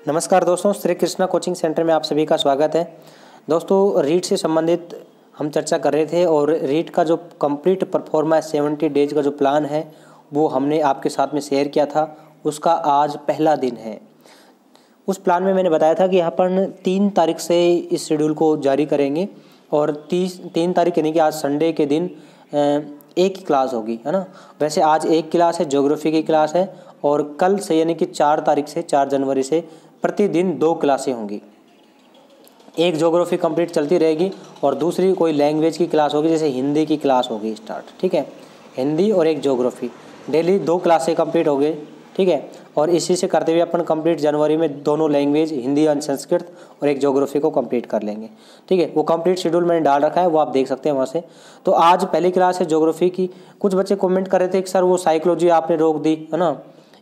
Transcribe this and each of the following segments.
नमस्कार दोस्तों, Shri Krishna coaching centre में आप सभी का स्वागत है। दोस्तों, रीट से संबंधित हम चर्चा कर रहे थे और रीट का जो कंप्लीट परफॉर्मा 70 डेज का जो प्लान है वो हमने आपके साथ में शेयर किया था। उसका आज पहला दिन है। उस प्लान में मैंने बताया था कि यहाँ पर 3 तारीख से इस शेड्यूल को जारी करेंगे और 3 तारीख यानी कि आज संडे के दिन एक ही क्लास होगी, है ना। वैसे आज एक क्लास है, ज्योग्राफी की क्लास है, और कल से यानी कि 4 तारीख से 4 जनवरी से प्रतिदिन 2 क्लासें होंगी। एक ज्योग्राफी कंप्लीट चलती रहेगी और दूसरी कोई लैंग्वेज की क्लास होगी, जैसे हिंदी की क्लास होगी स्टार्ट, ठीक है। हिंदी और एक ज्योग्राफी डेली 2 क्लासें कंप्लीट हो गई, ठीक है। और इसी से करते हुए अपन कंप्लीट जनवरी में दोनों लैंग्वेज हिंदी और संस्कृत और एक ज्योग्राफी को कंप्लीट कर लेंगे, ठीक है। वो कंप्लीट शेड्यूल मैंने डाल रखा है, वो आप देख सकते हैं वहाँ से। तो आज पहली क्लास है ज्योग्राफी की। कुछ बच्चे कमेंट कर रहे थे कि सर वो साइकोलॉजी आपने रोक दी, है ना।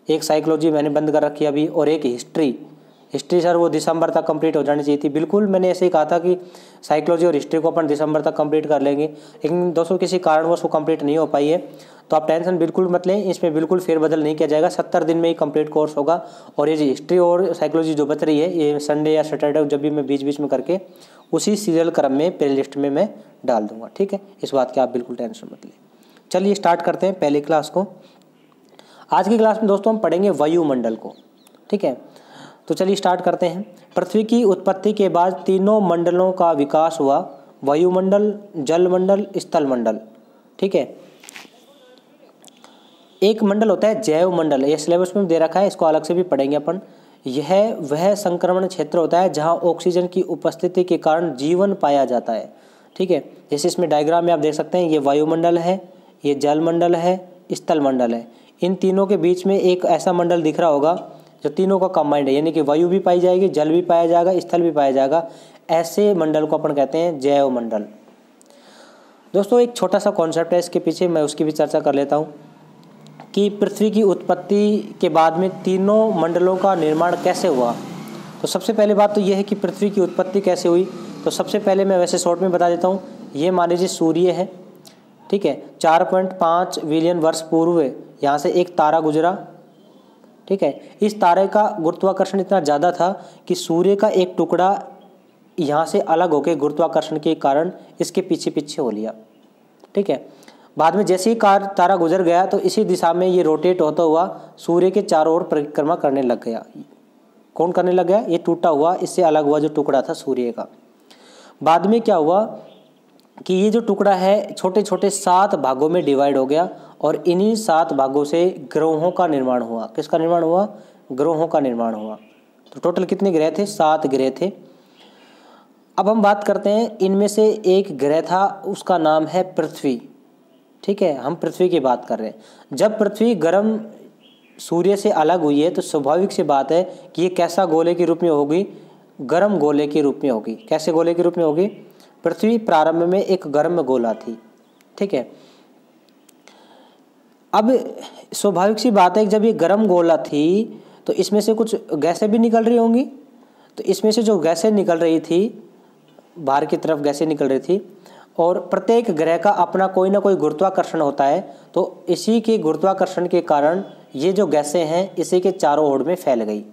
एक साइकोलॉजी मैंने बंद कर रखी अभी, और एक हिस्ट्री सर वो दिसंबर तक कंप्लीट हो जानी चाहिए थी। बिल्कुल मैंने ऐसे ही कहा था कि साइकोलॉजी और हिस्ट्री को अपन दिसंबर तक कंप्लीट कर लेंगे, लेकिन दोस्तों किसी कारणवश वो कंप्लीट नहीं हो पाई है। तो आप टेंशन बिल्कुल मत लें, इसमें बिल्कुल फेरबदल नहीं किया जाएगा। 70 दिन में ही कंप्लीट कोर्स होगा। और ये हिस्ट्री और साइकोलॉजी जो बच रही है, ये संडे या सैटरडे जब भी मैं बीच बीच में करके उसी सीरियल क्रम में प्ले लिस्ट में मैं डाल दूंगा, ठीक है। इस बात की आप बिल्कुल टेंशन मत लें। चलिए स्टार्ट करते हैं पहली क्लास को। आज की क्लास में दोस्तों हम पढ़ेंगे वायुमंडल को, ठीक है। तो चलिए स्टार्ट करते हैं। पृथ्वी की उत्पत्ति के बाद तीनों मंडलों का विकास हुआ: वायुमंडल, जलमंडल, स्थलमंडल, ठीक है। एक मंडल होता है जैव मंडल, यह सिलेबस में दे रखा है, इसको अलग से भी पढ़ेंगे अपन। यह वह संक्रमण क्षेत्र होता है जहां ऑक्सीजन की उपस्थिति के कारण जीवन पाया जाता है, ठीक है। जैसे इसमें डायग्राम में आप देख सकते हैं, ये वायुमंडल है, ये जलमंडल है, स्थलमंडल है। इन तीनों के बीच में एक ऐसा मंडल दिख रहा होगा जो तीनों का कंबाइंड है, यानी कि वायु भी पाई जाएगी, जल भी पाया जाएगा, स्थल भी पाया जाएगा। ऐसे मंडल को अपन कहते हैं जैव मंडल। दोस्तों, एक छोटा सा कॉन्सेप्ट है इसके पीछे, मैं उसकी भी चर्चा कर लेता हूँ कि पृथ्वी की उत्पत्ति के बाद में तीनों मंडलों का निर्माण कैसे हुआ। तो सबसे पहले बात तो यह है कि पृथ्वी की उत्पत्ति कैसे हुई। तो सबसे पहले मैं वैसे शॉर्ट में बता देता हूँ। ये मान लीजिए सूर्य है, ठीक है। 4.5 बिलियन वर्ष पूर्व यहाँ से एक तारा गुजरा, ठीक है। इस तारे का गुरुत्वाकर्षण इतना ज़्यादा था कि सूर्य का एक टुकड़ा यहाँ से अलग होकर गुरुत्वाकर्षण के कारण इसके पीछे पीछे हो लिया, ठीक है। बाद में जैसे ही तारा गुजर गया तो इसी दिशा में ये रोटेट होता हुआ सूर्य के चारों ओर परिक्रमा करने लग गया। कौन करने लग गया? ये टूटा हुआ, इससे अलग हुआ जो टुकड़ा था सूर्य का। बाद में क्या हुआ कि ये जो टुकड़ा है छोटे छोटे 7 भागों में डिवाइड हो गया, और इन्हीं 7 भागों से ग्रहों का निर्माण हुआ। किसका निर्माण हुआ? ग्रहों का निर्माण हुआ। तो टोटल कितने ग्रह थे? 7 ग्रह थे। अब हम बात करते हैं, इनमें से एक ग्रह था, उसका नाम है पृथ्वी, ठीक है। हम पृथ्वी की बात कर रहे हैं। जब पृथ्वी गर्म सूर्य से अलग हुई है तो स्वाभाविक सी बात है कि ये कैसा गोले के रूप में होगी? गर्म गोले के रूप में होगी। कैसे गोले के रूप में होगी? पृथ्वी प्रारंभ में एक गर्म गोला थी, ठीक है। अब स्वाभाविक सी बात है कि जब ये गर्म गोला थी तो इसमें से कुछ गैसें भी निकल रही होंगी। तो इसमें से जो गैसें निकल रही थी, बाहर की तरफ गैसें निकल रही थी, और प्रत्येक ग्रह का अपना कोई ना कोई गुरुत्वाकर्षण होता है। तो इसी के गुरुत्वाकर्षण के कारण ये जो गैसें हैं इसी के चारों ओर में फैल गई।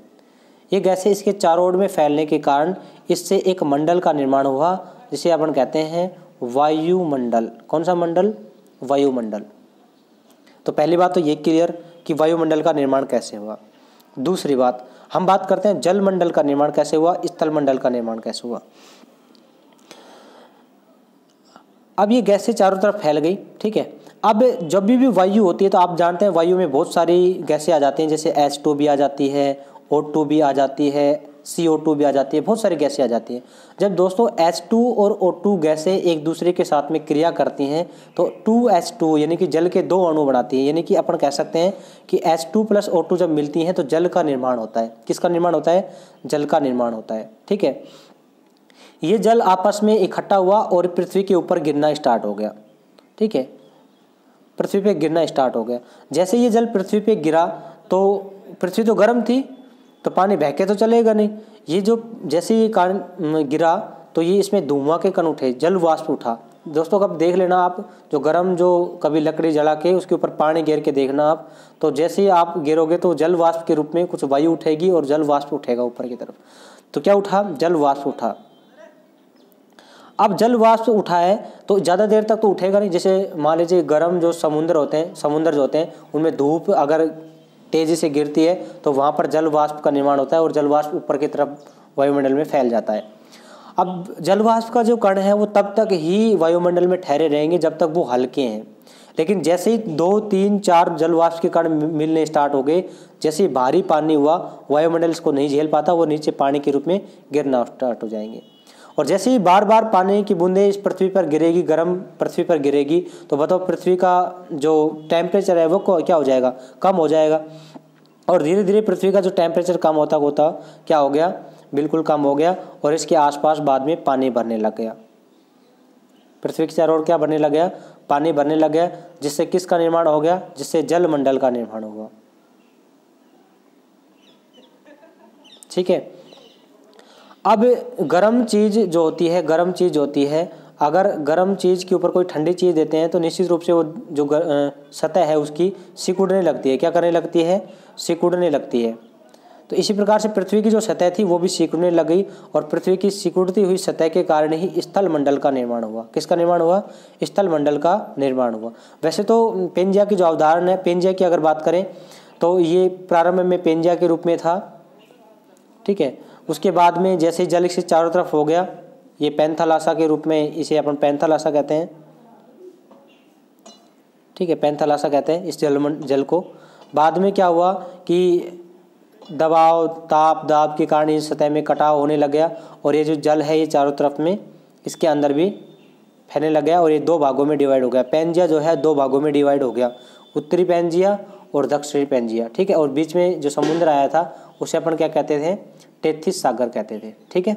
ये गैसें इसके चारों ओर में फैलने के कारण इससे एक मंडल का निर्माण हुआ, जिसे अपन कहते हैं वायुमंडल। कौन सा मंडल? वायुमंडल। तो पहली बात तो ये क्लियर कि वायुमंडल का निर्माण कैसे हुआ। दूसरी बात, हम बात करते हैं जलमंडल का निर्माण कैसे हुआ, स्थलमंडल का निर्माण कैसे हुआ। अब ये गैसें चारों तरफ फैल गई, ठीक है। अब जब भी वायु होती है तो आप जानते हैं वायु में बहुत सारी गैसें आ जाती हैं, जैसे H2 भी आ जाती है, O2 भी आ जाती है, CO2 भी आ जाती है, बहुत सारी गैसें आ जाती हैं। जब दोस्तों H2 और O2 गैसें एक दूसरे के साथ में क्रिया करती हैं तो 2H2 यानी कि जल के 2 अणु बनाती हैं। यानी कि अपन कह सकते हैं कि H2 + O2 जब मिलती हैं तो जल का निर्माण होता है। किसका निर्माण होता है? जल का निर्माण होता है, ठीक है। ये जल आपस में इकट्ठा हुआ और पृथ्वी के ऊपर गिरना स्टार्ट हो गया, ठीक है। पृथ्वी पे गिरना स्टार्ट हो गया। जैसे ये जल पृथ्वी पे गिरा तो पृथ्वी तो गर्म थी, तो पानी बह के तो चलेगा नहीं। ये जो जैसे ये गिरा तो ये इसमें धुआं के कण उठे, जल वाष्प उठा, दोस्तों कब देख लेना आप, जो गर्म जो कभी लकड़ी जला के उसके ऊपर पानी गिर के देखना आप, तो जैसे ही आप गिरोगे तो जल वाष्प के रूप में कुछ वायु उठेगी और जल वाष्प उठेगा ऊपर की तरफ। तो क्या उठा, जल वाष्प उठा। अब जल वाष्प उठा है तो ज़्यादा देर तक तो उठेगा नहीं। जैसे मान लीजिए गर्म जो समुद्र जो होते हैं उनमें धूप अगर तेज़ी से गिरती है तो वहाँ पर जल वाष्प का निर्माण होता है और जल वाष्प ऊपर की तरफ वायुमंडल में फैल जाता है। अब जल वाष्प का जो कण है वो तब तक ही वायुमंडल में ठहरे रहेंगे जब तक वो हल्के हैं, लेकिन जैसे ही 2, 3, 4 जल वाष्प के कण मिलने स्टार्ट हो गए, जैसे ही भारी पानी हुआ वायुमंडल इसको नहीं झेल पाता, वो नीचे पानी के रूप में गिरना स्टार्ट हो जाएंगे। और जैसे ही बार बार पानी की बूंदें इस पृथ्वी पर गिरेगी, गर्म पृथ्वी पर गिरेगी, तो बताओ पृथ्वी का जो टेम्परेचर है वो क्या हो जाएगा, कम हो जाएगा। और धीरे धीरे पृथ्वी का जो टेम्परेचर कम होता होता क्या हो गया, बिल्कुल कम हो गया और इसके आसपास बाद में पानी भरने लग गया। पृथ्वी के चारों ओर क्या भरने लग गया, पानी भरने लग गया, जिससे किसका निर्माण हो गया, जिससे जलमंडल का निर्माण हुआ। ठीक है। अब गर्म चीज़ जो होती है, अगर गर्म चीज़ के ऊपर कोई ठंडी चीज़ देते हैं तो निश्चित रूप से वो जो सतह है उसकी सिकुड़ने लगती है। क्या करने लगती है, सिकुड़ने लगती है। तो इसी प्रकार से पृथ्वी की जो सतह थी वो भी सिकुड़ने लग गई और पृथ्वी की सिकुड़ती हुई सतह के कारण ही स्थल मंडल का निर्माण हुआ। किसका निर्माण हुआ, स्थल मंडल का निर्माण हुआ। वैसे तो पेंजिया की जो अवधारणा है, पेंजिया की अगर बात करें तो ये प्रारंभ में पेंजिया के रूप में था। ठीक है। उसके बाद में जैसे जल से चारों तरफ हो गया, ये पैंथालासा के रूप में, इसे अपन पैंथालासा कहते हैं। ठीक है, पैंथालासा कहते हैं इस जल को। बाद में क्या हुआ कि दबाव ताप दाब के कारण इस सतह में कटाव होने लग गया और ये जो जल है ये चारों तरफ में इसके अंदर भी फैलने लग गया और ये 2 भागों में डिवाइड हो गया। पेंजिया जो है 2 भागों में डिवाइड हो गया, उत्तरी पेंजिया और दक्षिणी पेंजिया। ठीक है। और बीच में जो समुद्र आया था उसे अपन क्या कहते थे, टेथिस सागर कहते थे। ठीक है,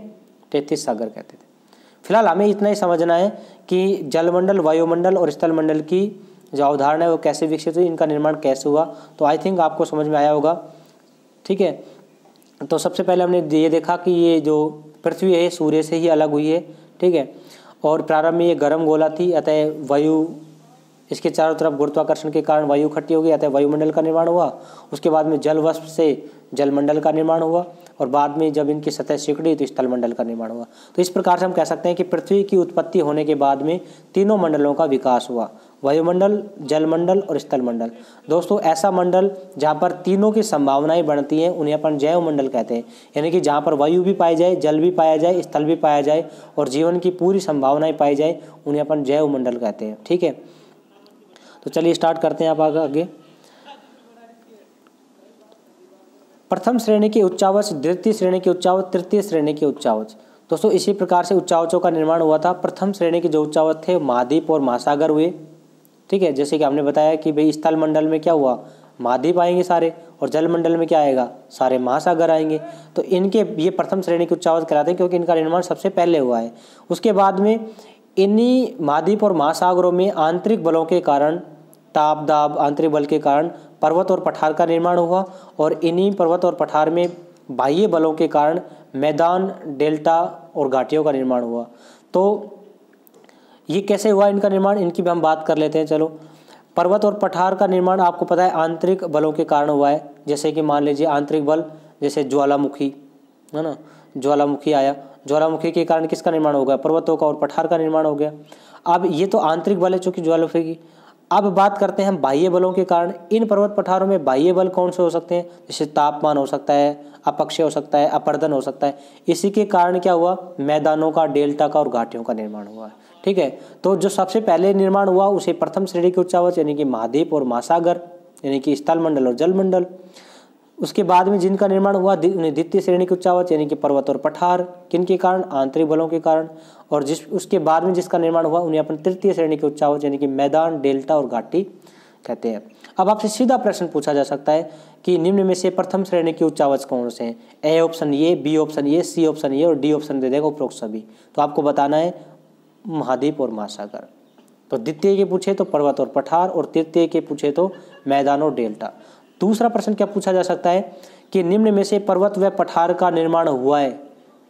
टेथिस सागर कहते थे। फिलहाल हमें इतना ही समझना है कि जलमंडल, वायुमंडल और स्थल मंडल की जो अवधारणा है वो कैसे विकसित हुई, इनका निर्माण कैसे हुआ। तो आई थिंक आपको समझ में आया होगा। ठीक है। तो सबसे पहले हमने ये देखा कि ये जो पृथ्वी है सूर्य से ही अलग हुई है। ठीक है। और प्रारंभ में ये गर्म गोला थी, अतः वायु इसके चारों तरफ गुरुत्वाकर्षण के कारण वायु इकट्ठी हो गई, अतः वायुमंडल का निर्माण हुआ। उसके बाद में जल वाष्प से जलमंडल का निर्माण हुआ और बाद में जब इनकी सतह सिकुड़ी तो स्थलमंडल का निर्माण हुआ। तो इस प्रकार से हम कह सकते हैं कि पृथ्वी की उत्पत्ति होने के बाद में तीनों मंडलों का विकास हुआ, वायुमंडल, जलमंडल और स्थलमंडल। दोस्तों ऐसा मंडल जहाँ पर तीनों की संभावनाएं बनती हैं उन्हें अपन जैव मंडल कहते हैं। यानी कि जहाँ पर वायु भी पाई जाए, जल भी पाया जाए, स्थल भी पाया जाए और जीवन की पूरी संभावनाएं पाई जाए, उन्हें अपन जैव मंडल कहते हैं। ठीक है। तो चलिए स्टार्ट करते हैं आप आगे। प्रथम श्रेणी के उच्चावच, द्वितीय श्रेणी के उच्चावच, तृतीय श्रेणी के उच्चावच। दोस्तों इसी प्रकार से उच्चावचों का निर्माण हुआ था। प्रथम श्रेणी के जो उच्चावच थे महाद्वीप और महासागर हुए। ठीक है। जैसे कि हमने बताया कि भाई स्थल मंडल में क्या हुआ, महाद्वीप आएंगे सारे और जल मंडल में क्या आएगा, सारे महासागर आएंगे। तो इनके ये प्रथम श्रेणी के उच्चावच कहलाते हैं क्योंकि इनका निर्माण सबसे पहले हुआ है। उसके बाद में इन्हीं महाद्वीप और महासागरों में आंतरिक बलों के कारण, ताप दाब आंतरिक बल के कारण पर्वत और पठार का निर्माण हुआ और इन्हीं पर्वत और पठार में बाह्य बलों के कारण मैदान, डेल्टा और घाटियों का निर्माण हुआ। तो ये कैसे हुआ इनका निर्माण, इनकी भी हम बात कर लेते हैं। चलो, पर्वत और पठार का निर्माण आपको पता है आंतरिक बलों के कारण हुआ है। जैसे कि मान लीजिए आंतरिक बल, जैसे ज्वालामुखी है ना, ज्वालामुखी आया, ज्वालामुखी के कारण किसका निर्माण हो गया, पर्वतों का और पठार का निर्माण हो गया। अब ये तो आंतरिक बल है चूंकि ज्वालामुखी की। अब बात करते हैं हम बाह्य बलों के कारण। इन पर्वत पठारों में बाह्य बल कौन से हो सकते हैं, जैसे तापमान हो सकता है, अपक्षय हो सकता है, अपर्दन हो सकता है। इसी के कारण क्या हुआ, मैदानों का, डेल्टा का और घाटियों का निर्माण हुआ है। ठीक है। तो जो सबसे पहले निर्माण हुआ उसे प्रथम श्रेणी के उच्चावच यानी कि महाद्वीप और महासागर यानी कि स्थल मंडल और जल मंडल। उसके बाद में जिनका निर्माण हुआ द्वितीय श्रेणी के उच्चावच यानी कि पर्वत और पठार, किनके कारण, आंतरिक बलों के कारण। और उसके बाद में जिसका निर्माण हुआ उन्हें अपन तृतीय श्रेणी के उच्चावच यानी कि मैदान, डेल्टा और घाटी कहते हैं। अब आपसे सीधा प्रश्न पूछा जा सकता है कि निम्न में से प्रथम श्रेणी के उच्चावच कौन से हैं। ए ऑप्शन ये, बी ऑप्शन ये, सी ऑप्शन ये और डी ऑप्शन दे देगा उपरोक्त सभी। तो आपको बताना है महाद्वीप और महासागर। तो द्वितीय के पूछे तो पर्वत और पठार और तृतीय के पूछे तो मैदान और डेल्टा। दूसरा प्रश्न क्या पूछा जा सकता है कि निम्न में से पर्वत व पठार का निर्माण हुआ है,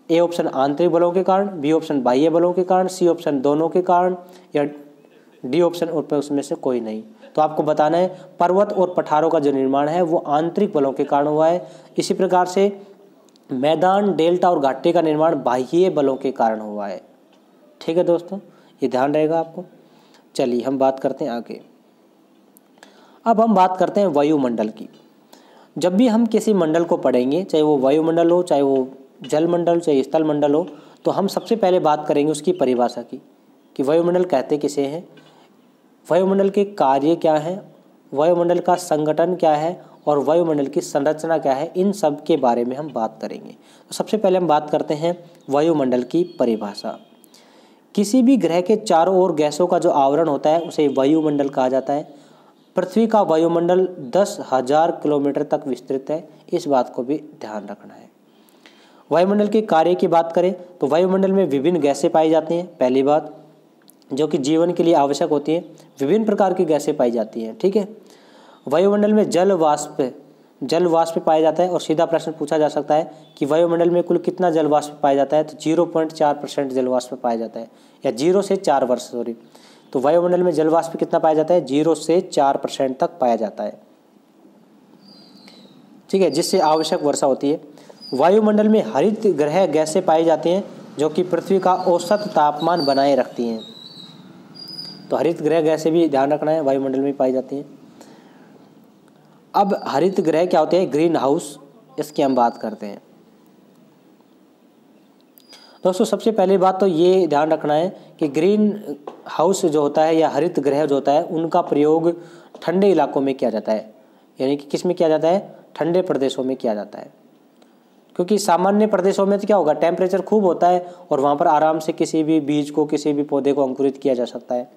ए ऑप्शन आंतरिक बलों के कारण, बी ऑप्शन बाह्य बलों के कारण, सी ऑप्शन दोनों के कारण, या डी ऑप्शन उसमें से कोई नहीं। तो आपको बताना है पर्वत और पठारों का जो निर्माण है वो आंतरिक बलों के कारण हुआ है। इसी प्रकार से मैदान, डेल्टा और घाटी का निर्माण बाह्य बलों के कारण हुआ है। ठीक है दोस्तों, ये ध्यान रहेगा आपको। चलिए हम बात करते हैं आगे। अब हम बात करते हैं वायुमंडल की। जब भी हम किसी मंडल को पढ़ेंगे, चाहे वो वायुमंडल हो, चाहे वो जल मंडल, चाहे स्थल मंडल हो, तो हम सबसे पहले बात करेंगे उसकी परिभाषा की कि वायुमंडल कहते किसे हैं, वायुमंडल के कार्य क्या हैं, वायुमंडल का संगठन क्या है और वायुमंडल की संरचना क्या है, इन सब के बारे में हम बात करेंगे। तो सबसे पहले हम बात करते हैं वायुमंडल की परिभाषा। किसी भी ग्रह के चारों ओर गैसों का जो आवरण होता है उसे वायुमंडल कहा जाता है। पृथ्वी का वायुमंडल 10,000 किलोमीटर तक विस्तृत है, इस बात को भी ध्यान रखना है। वायुमंडल के कार्य की बात करें तो वायुमंडल में विभिन्न गैसें पाई जाती हैं, पहली बात, जो कि जीवन के लिए आवश्यक होती हैं। विभिन्न प्रकार की गैसें पाई जाती हैं। ठीक है, वायुमंडल में जल वाष्प पाया जाता है। और सीधा प्रश्न पूछा जा सकता है कि वायुमंडल में कुल कितना जल वाष्प पाया जाता है, तो 0.4% जल वाष्प पाया जाता है, या 0 से 4 वर्ष सॉरी। तो वायुमंडल में जल वाष्प कितना पाया जाता है, 0 से 4% तक पाया जाता है। ठीक है, जिससे आवश्यक वर्षा होती है। वायुमंडल में हरित ग्रह गैसें पाई जाती हैं जो कि पृथ्वी का औसत तापमान बनाए रखती हैं। तो हरित ग्रह गैसें भी ध्यान रखना है, वायुमंडल में पाई जाती हैं। अब हरित ग्रह क्या होते हैं, ग्रीन हाउस, इसकी हम बात करते हैं। दोस्तों सबसे पहली बात तो ये ध्यान रखना है कि ग्रीन हाउस जो होता है या हरित ग्रह जो होता है उनका प्रयोग ठंडे इलाकों में किया जाता है, यानी कि किस में किया जाता है, ठंडे प्रदेशों में किया जाता है। क्योंकि सामान्य प्रदेशों में तो क्या होगा, टेम्परेचर खूब होता है और वहाँ पर आराम से किसी भी बीज को, किसी भी पौधे को अंकुरित किया जा सकता है।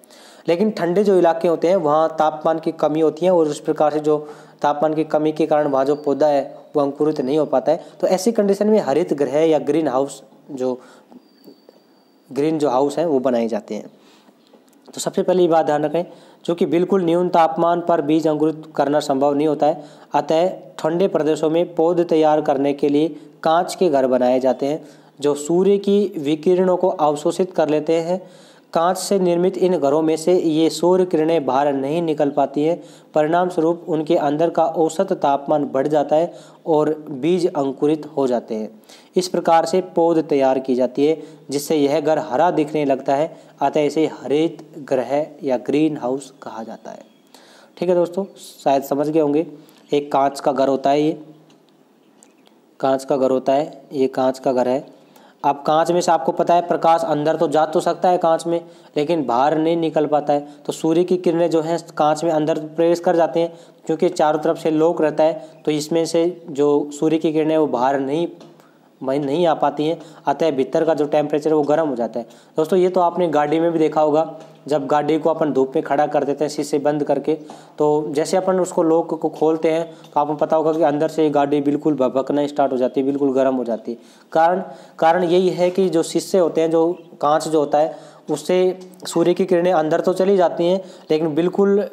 लेकिन ठंडे जो इलाके होते हैं वहाँ तापमान की कमी होती है और उस प्रकार से जो तापमान की कमी के कारण वहाँ जो पौधा है वो अंकुरित नहीं हो पाता है। तो ऐसी कंडीशन में हरित ग्रह या ग्रीन हाउस जो हाउस हैं वो बनाए जाते हैं। तो सबसे पहले ये बात ध्यान रखें, जो कि बिल्कुल न्यून तापमान पर बीज अंकुरित करना संभव नहीं होता है, अतः ठंडे प्रदेशों में पौधे तैयार करने के लिए कांच के घर बनाए जाते हैं जो सूर्य की विकिरणों को अवशोषित कर लेते हैं। कांच से निर्मित इन घरों में से ये सौर किरणें बाहर नहीं निकल पाती हैं, परिणाम स्वरूप उनके अंदर का औसत तापमान बढ़ जाता है और बीज अंकुरित हो जाते हैं। इस प्रकार से पौध तैयार की जाती है जिससे यह घर हरा दिखने लगता है, अतः इसे हरित ग्रह या ग्रीन हाउस कहा जाता है। ठीक है दोस्तों, शायद समझ गए होंगे। एक कांच का घर होता है, ये कांच का घर होता है, ये कांच का घर है। अब कांच में से आपको पता है प्रकाश अंदर तो जा तो सकता है कांच में, लेकिन बाहर नहीं निकल पाता है। तो सूर्य की किरणें जो हैं कांच में अंदर प्रवेश कर जाते हैं, क्योंकि चारों तरफ से लॉक रहता है, तो इसमें से जो सूर्य की किरणें वो बाहर नहीं आ पाती हैं, अतः भीतर का जो टेम्परेचर है वो गर्म हो जाता है। दोस्तों ये तो आपने गाड़ी में भी देखा होगा, जब गाड़ी को अपन धूप में खड़ा कर देते हैं शीशे बंद करके, तो जैसे अपन उसको लॉक को खोलते हैं तो आपको पता होगा कि अंदर से गाड़ी बिल्कुल भभकना स्टार्ट हो जाती है, बिल्कुल गर्म हो जाती है। कारण यही है कि जो शीशे होते हैं, जो कांच जो होता है, उससे सूर्य की किरणें अंदर तो चली जाती हैं, लेकिन बिल्कुल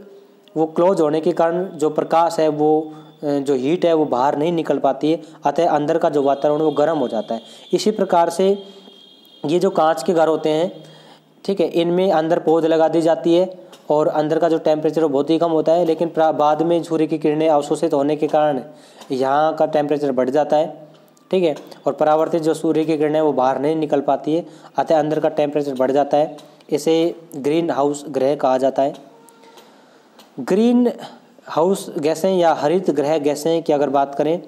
वो क्लोज होने के कारण जो प्रकाश है, वो जो हीट है वो बाहर नहीं निकल पाती है, अतः अंदर का जो वातावरण वो गर्म हो जाता है। इसी प्रकार से ये जो कांच के घर होते हैं, ठीक है, इनमें अंदर पौध लगा दी जाती है और अंदर का जो टेम्परेचर बहुत ही कम होता है, लेकिन बाद में सूर्य की किरणें अवशोषित होने के कारण यहाँ का टेम्परेचर बढ़ जाता है। ठीक है, और परावर्तित जो सूर्य की किरणें वो बाहर नहीं निकल पाती है, अतः अंदर का टेम्परेचर बढ़ जाता है। इसे ग्रीन हाउस ग्रह कहा जाता है। ग्रीन हाउस गैसें या हरित ग्रह गैसें की अगर बात करें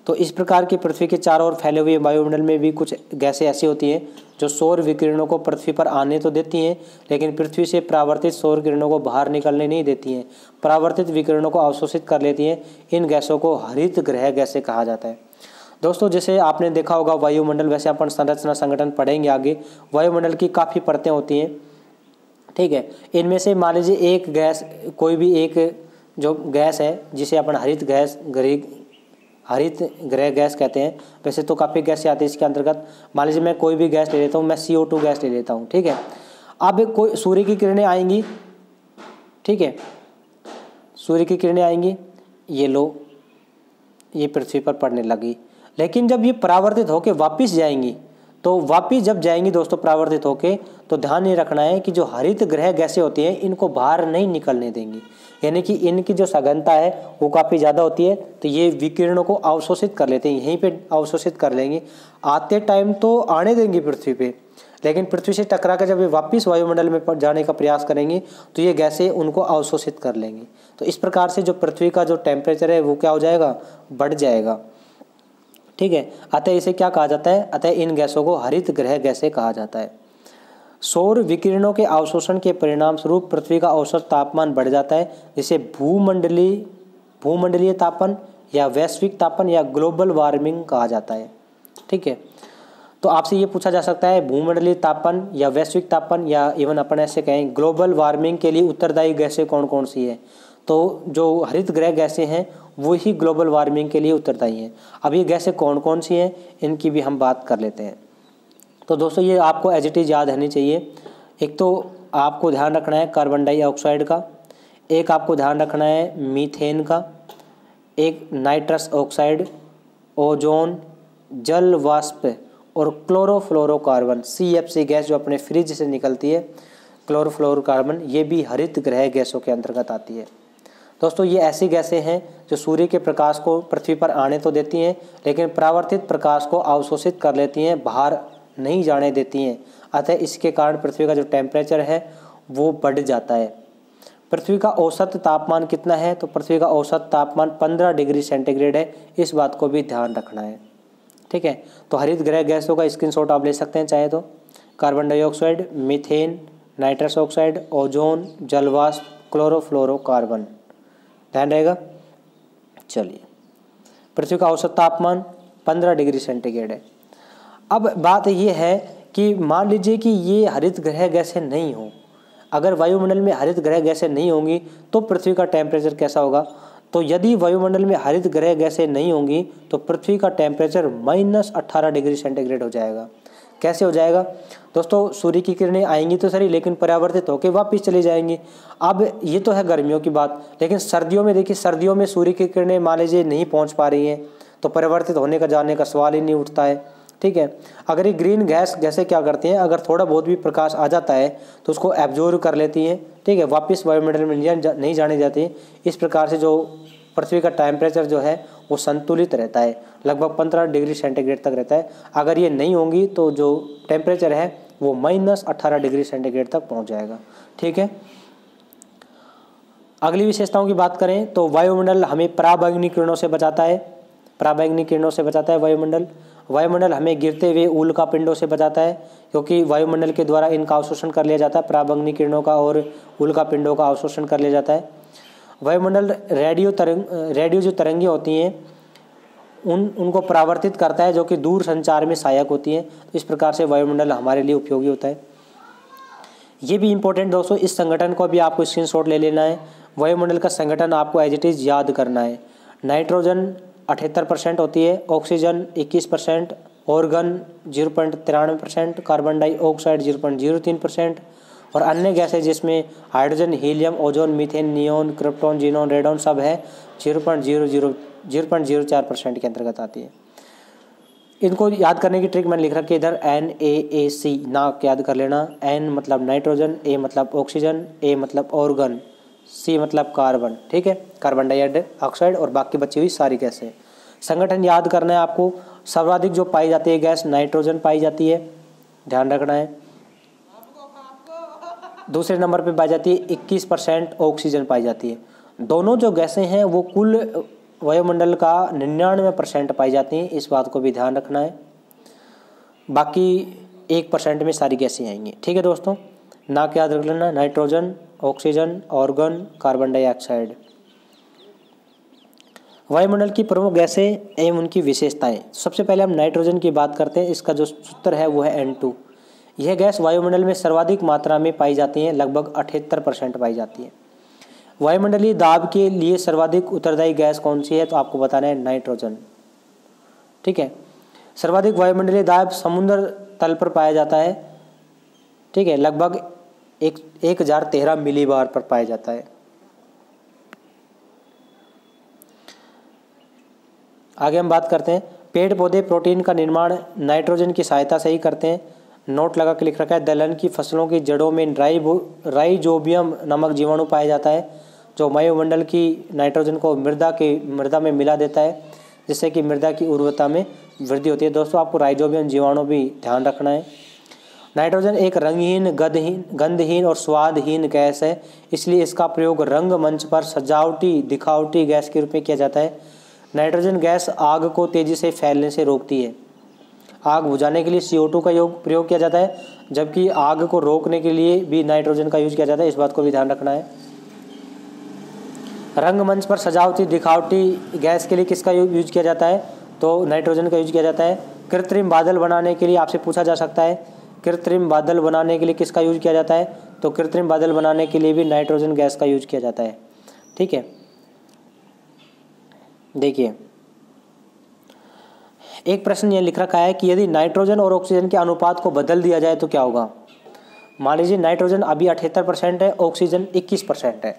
तो इस प्रकार की पृथ्वी के चारों ओर फैले हुए वायुमंडल में भी कुछ गैसें ऐसी होती हैं जो सौर विकिरणों को पृथ्वी पर आने तो देती हैं, लेकिन पृथ्वी से परावर्तित सौर किरणों को बाहर निकलने नहीं देती हैं, परावर्तित विकिरणों को अवशोषित कर लेती हैं। इन गैसों को हरित ग्रह गैसें कहा जाता है। दोस्तों जैसे आपने देखा होगा वायुमंडल, वैसे अपन संरचना संगठन पढ़ेंगे आगे। वायुमंडल की काफ़ी परतें होती हैं, ठीक है। इनमें से मान लीजिए एक गैस, कोई भी एक जो गैस है जिसे अपन हरित ग्रह गैस कहते हैं, वैसे तो काफ़ी गैसें आती है इसके अंतर्गत। मान लीजिए मैं कोई भी गैस ले लेता हूँ, मैं CO2 गैस ले लेता हूँ, ठीक है। अब कोई सूर्य की किरणें आएंगी, ठीक है, सूर्य की किरणें आएंगी, ये लो, ये पृथ्वी पर पड़ने लगी, लेकिन जब ये परावर्तित होकर वापस जाएंगी तो वापिस जब जाएंगी दोस्तों परावर्तित होके, तो ध्यान ये रखना है कि जो हरित गृह गैसें होती हैं इनको बाहर नहीं निकलने देंगी, यानी कि इनकी जो सघनता है वो काफ़ी ज़्यादा होती है, तो ये विकिरणों को अवशोषित कर लेते हैं, यहीं पे अवशोषित कर लेंगे। आते टाइम तो आने देंगी पृथ्वी पे, लेकिन पृथ्वी से टकरा कर जब ये वापस वायुमंडल में जाने का प्रयास करेंगी तो ये गैसें उनको अवशोषित कर लेंगी। तो इस प्रकार से जो पृथ्वी का जो टेम्परेचर है वो क्या हो जाएगा, बढ़ जाएगा। ठीक है, अतः इसे क्या कहा जाता है, अतः इन गैसों को हरित गृह गैसें कहा जाता है। सौर विकिरणों के अवशोषण के परिणाम स्वरूप पृथ्वी का औसत तापमान बढ़ जाता है, जिसे भूमंडलीय तापन या वैश्विक तापन या ग्लोबल वार्मिंग कहा जाता है। ठीक है, तो आपसे ये पूछा जा सकता है भूमंडलीय तापन या वैश्विक तापन या इवन अपन ऐसे कहें ग्लोबल वार्मिंग के लिए उत्तरदायी गैसें कौन कौन सी है। तो जो हरित गृह गैसें हैं वो ही ग्लोबल वार्मिंग के लिए उत्तरदायी हैं। अब ये गैसें कौन कौन सी हैं इनकी भी हम बात कर लेते हैं। तो दोस्तों ये आपको एज इट इज़ याद रहनी चाहिए। एक तो आपको ध्यान रखना है कार्बन डाइऑक्साइड का, एक आपको ध्यान रखना है मीथेन का, एक नाइट्रस ऑक्साइड, ओजोन, जल वाष्प और क्लोरोफ्लोरोकार्बन CFC गैस जो अपने फ्रिज से निकलती है, क्लोरोफ्लोरोकार्बन, ये भी हरित गृह गैसों के अंतर्गत आती है। दोस्तों ये ऐसी गैसें हैं जो सूर्य के प्रकाश को पृथ्वी पर आने तो देती हैं, लेकिन परावर्तित प्रकाश को अवशोषित कर लेती हैं, बाहर नहीं जाने देती हैं। अतः इसके कारण पृथ्वी का जो टेम्परेचर है वो बढ़ जाता है। पृथ्वी का औसत तापमान कितना है, तो पृथ्वी का औसत तापमान 15 डिग्री सेंटीग्रेड है, इस बात को भी ध्यान रखना है। ठीक है, तो हरित गृह गैसों का स्क्रीनशॉट आप ले सकते हैं चाहे तो, carbon dioxide, methane, nitrous oxide, ozone, जलवाष्प, क्लोरोफ्लोरोकार्बन, ध्यान रहेगा। चलिए, पृथ्वी का औसत तापमान 15 डिग्री सेंटीग्रेड है। अब बात ये है कि मान लीजिए कि ये हरित गृह गैसें नहीं हो, अगर वायुमंडल में हरित गृह गैसें नहीं होंगी तो पृथ्वी का टेम्परेचर कैसा होगा। तो यदि वायुमंडल में हरित गृह गैसें नहीं होंगी तो पृथ्वी का टेम्परेचर -18 डिग्री सेंटीग्रेड हो जाएगा। कैसे हो जाएगा दोस्तों, सूर्य की किरणें आएंगी तो सही, लेकिन परावर्तित होकर वापस चली जाएंगी। अब ये तो है गर्मियों की बात, लेकिन सर्दियों में देखिए, सर्दियों में सूर्य की किरणें मान लीजिए नहीं पहुँच पा रही हैं तो परावर्तित होने का जाने का सवाल ही नहीं उठता है। ठीक है, अगर ये ग्रीन गैसें क्या करती हैं, अगर थोड़ा बहुत भी प्रकाश आ जाता है तो उसको एब्जॉर्ब कर लेती हैं। ठीक है, वापस वायुमंडल में नहीं जाने जाती। इस प्रकार से जो पृथ्वी का टेम्परेचर जो है वो संतुलित रहता है, लगभग 15 डिग्री सेंटीग्रेड तक रहता है। अगर ये नहीं होंगी तो जो टेम्परेचर है वो -18 डिग्री सेंटीग्रेड तक पहुंच जाएगा। ठीक है, अगली विशेषताओं की बात करें तो वायुमंडल हमें पराबैंगनी किरणों से बचाता है। पराबैंगनी किरणों से बचाता है वायुमंडल हमें गिरते हुए उल्कापिंडों से बचाता है, क्योंकि वायुमंडल के द्वारा इनका अवशोषण कर लिया जाता है, पराबैंगनी किरणों का और उल्कापिंडों का अवशोषण कर लिया जाता है। वायुमंडल रेडियो जो तरंगें होती हैं उनको परावर्तित करता है, जो कि दूर संचार में सहायक होती हैं। तो इस प्रकार से वायुमंडल हमारे लिए उपयोगी होता है। ये भी इम्पोर्टेंट दोस्तों, इस संगठन को भी आपको स्क्रीनशॉट ले लेना है। वायुमंडल का संगठन आपको एज इट इज़ याद करना है। नाइट्रोजन 78% होती है, ऑक्सीजन 21%, ऑर्गन 0.93%, कार्बन डाइऑक्साइड 0.03% और अन्य गैसें जिसमें hydrogen, helium, ozone, methane, neon, krypton, xenon, radon सब है 0.04% के अंतर्गत आती है। इनको याद करने की ट्रिक मैंने लिख रखी है इधर, NaAC नाक याद कर लेना। N मतलब नाइट्रोजन, A मतलब ऑक्सीजन, A मतलब ऑर्गन, C मतलब कार्बन। ठीक है, कार्बन डाइऑक्साइड और बाकी बची हुई सारी गैसें। संगठन याद करना है आपको। सर्वाधिक जो पाई जाती है गैस नाइट्रोजन पाई जाती है, ध्यान रखना है। दूसरे नंबर पे पाई जाती है 21% ऑक्सीजन पाई जाती है। दोनों जो गैसें हैं वो कुल वायुमंडल का 99% पाई जाती हैं, इस बात को भी ध्यान रखना है। बाकी 1% में सारी गैसें आएंगी। ठीक है दोस्तों, नाक याद रख लेना, nitrogen, oxygen, organ, carbon dioxide. वायुमंडल की प्रमुख गैसें एवं उनकी विशेषताएं। सबसे पहले हम नाइट्रोजन की बात करते हैं। इसका जो सूत्र है वो है N2। यह गैस वायुमंडल में सर्वाधिक मात्रा में पाई जाती है, लगभग 78% पाई जाती है। वायुमंडलीय दाब के लिए सर्वाधिक उत्तरदायी गैस कौन सी है, तो आपको बताना है नाइट्रोजन। ठीक है, सर्वाधिक वायुमंडलीय दाब समुद्र तल पर पाया जाता है। ठीक है, लगभग 1013 मिलीबार पर पाया जाता है। आगे हम बात करते हैं पेड़ पौधे प्रोटीन का निर्माण नाइट्रोजन की सहायता से ही करते हैं। नोट लगा के लिख रखा है, दलहन की फसलों की जड़ों में राइजोबियम नामक जीवाणु पाया जाता है, जो वायुमंडल की नाइट्रोजन को मृदा में मिला देता है, जिससे कि मृदा की उर्वरता में वृद्धि होती है। दोस्तों आपको राइजोबियम जीवाणु भी ध्यान रखना है। नाइट्रोजन एक रंगहीन, गंधहीन और स्वादहीन गैस है, इसलिए इसका प्रयोग रंगमंच पर सजावटी दिखावटी गैस के रूप में किया जाता है। नाइट्रोजन गैस आग को तेजी से फैलने से रोकती है। आग बुझाने के लिए CO2 का प्रयोग किया जाता है, जबकि आग को रोकने के लिए भी नाइट्रोजन का यूज किया जाता है। इस बात को भी ध्यान रखना है। रंगमंच पर सजावटी दिखावटी गैस के लिए किसका यूज किया जाता है? तो नाइट्रोजन का यूज किया जाता है। कृत्रिम बादल बनाने के लिए आपसे पूछा जा सकता है, कृत्रिम बादल बनाने के लिए किसका यूज किया जाता है? तो कृत्रिम बादल बनाने के लिए भी नाइट्रोजन गैस का यूज किया जाता है। ठीक है, देखिए एक प्रश्न ये लिख रखा है कि यदि नाइट्रोजन और ऑक्सीजन के अनुपात को बदल दिया जाए तो क्या होगा। मान लीजिए नाइट्रोजन अभी 78% है, ऑक्सीजन 21% है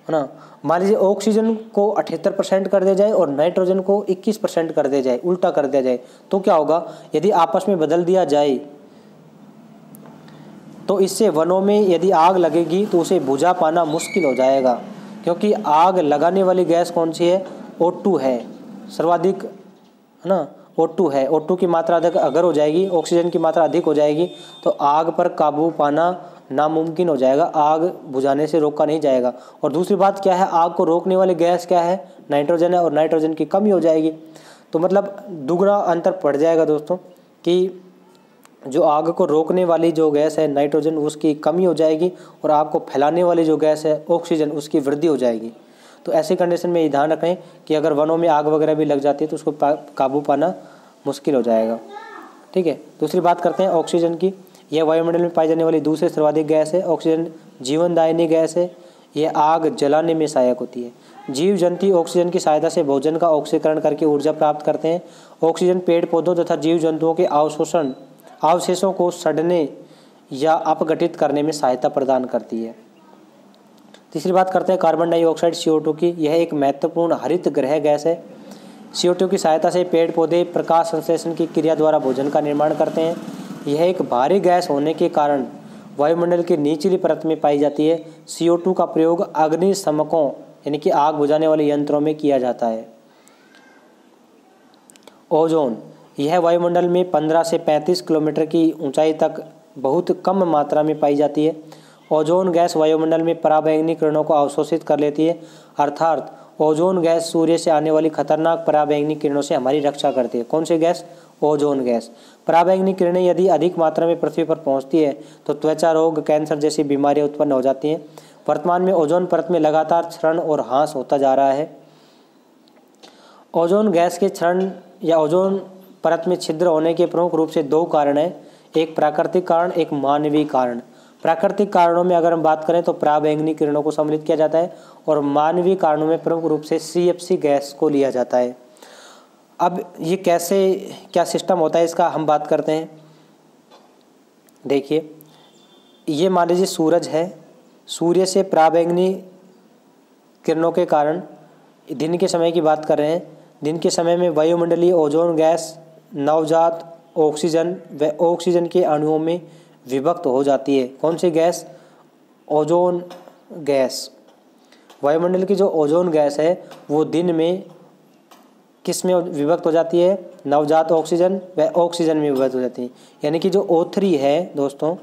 ना। मान लीजिए ऑक्सीजन को 78% कर दिया जाए और नाइट्रोजन को 21% कर दिया जाए, उल्टा कर दिया जाए, तो क्या होगा। यदि आपस में बदल दिया जाए तो इससे वनों में यदि आग लगेगी तो उसे बुझा पाना मुश्किल हो जाएगा, क्योंकि आग लगाने वाली गैस कौन सी है? O2 है, सर्वाधिक है ना। O2 है, O2 की मात्रा अधिक अगर हो जाएगी, ऑक्सीजन की मात्रा अधिक हो जाएगी तो आग पर काबू पाना नामुमकिन हो जाएगा, आग बुझाने से रोका नहीं जाएगा। और दूसरी बात क्या है, आग को रोकने वाली गैस क्या है? नाइट्रोजन है, और नाइट्रोजन की कमी हो जाएगी। तो मतलब दुगना अंतर पड़ जाएगा दोस्तों, कि जो आग को रोकने वाली जो गैस है नाइट्रोजन, उसकी कमी हो जाएगी, और आग को फैलाने वाली जो गैस है ऑक्सीजन, उसकी वृद्धि हो जाएगी। तो ऐसी कंडीशन में ये ध्यान रखें कि अगर वनों में आग वगैरह भी लग जाती है तो उसको काबू पाना मुश्किल हो जाएगा। ठीक है, दूसरी बात करते हैं ऑक्सीजन की। यह वायुमंडल में पाई जाने वाली दूसरी सर्वाधिक गैस है। ऑक्सीजन जीवनदायिनी गैस है, यह आग जलाने में सहायक होती है। जीव जंतु ऑक्सीजन की सहायता से भोजन का ऑक्सीकरण करके ऊर्जा प्राप्त करते हैं। ऑक्सीजन पेड़ पौधों तथा जीव जंतुओं के अवशेषों को सड़ने या अपघटित करने में सहायता प्रदान करती है। तीसरी बात करते हैं कार्बन डाइऑक्साइड CO2 की। यह एक महत्वपूर्ण हरित गृह गैस है। CO2 की सहायता से पेड़ पौधे प्रकाश संश्लेषण की क्रिया द्वारा भोजन का निर्माण करते हैं। यह एक भारी गैस होने के कारण वायुमंडल की निचली परत में पाई जाती है। CO2 का प्रयोग अग्निशमकों यानी कि आग बुझाने वाले यंत्रों में किया जाता है। ओजोन, यह वायुमंडल में 15 से 35 किलोमीटर की ऊंचाई तक बहुत कम मात्रा में पाई जाती है। ओजोन गैस वायुमंडल में पराबैंगनी किरणों को अवशोषित कर लेती है, अर्थात ओजोन गैस सूर्य से आने वाली खतरनाक पराबैंगनी किरणों से हमारी रक्षा करती है। कौन सी गैस? Ozone gas. पराबैंगनी किरणें यदि अधिक मात्रा में पृथ्वी पर पहुंचती है तो त्वचा रोग, कैंसर जैसी बीमारियां उत्पन्न हो जाती हैं। वर्तमान में ओजोन परत में लगातार क्षरण और ह्रास होता जा रहा है। ओजोन गैस के क्षरण या ओजोन परत में छिद्र होने के प्रमुख रूप से 2 कारण हैं, एक प्राकृतिक कारण, एक मानवीय कारण। प्राकृतिक कारणों में अगर हम बात करें तो पराबैंगनी किरणों को सम्मिलित किया जाता है, और मानवीय कारणों में प्रमुख रूप से CFC गैस को लिया जाता है। अब ये कैसे क्या सिस्टम होता है इसका हम बात करते हैं। देखिए, ये मान लीजिए सूरज है, सूर्य से पराबैंगनी किरणों के कारण दिन के समय की बात कर रहे हैं। दिन के समय में वायुमंडलीय ओजोन गैस नवजात ऑक्सीजन व ऑक्सीजन के अणुओं में विभक्त हो जाती है। कौन सी गैस? Ozone gas. वायुमंडल की जो ओजोन गैस है वो दिन में किस में विभक्त हो जाती है? नवजात ऑक्सीजन व ऑक्सीजन में विभक्त हो जाती है। यानी कि जो O3 है दोस्तों,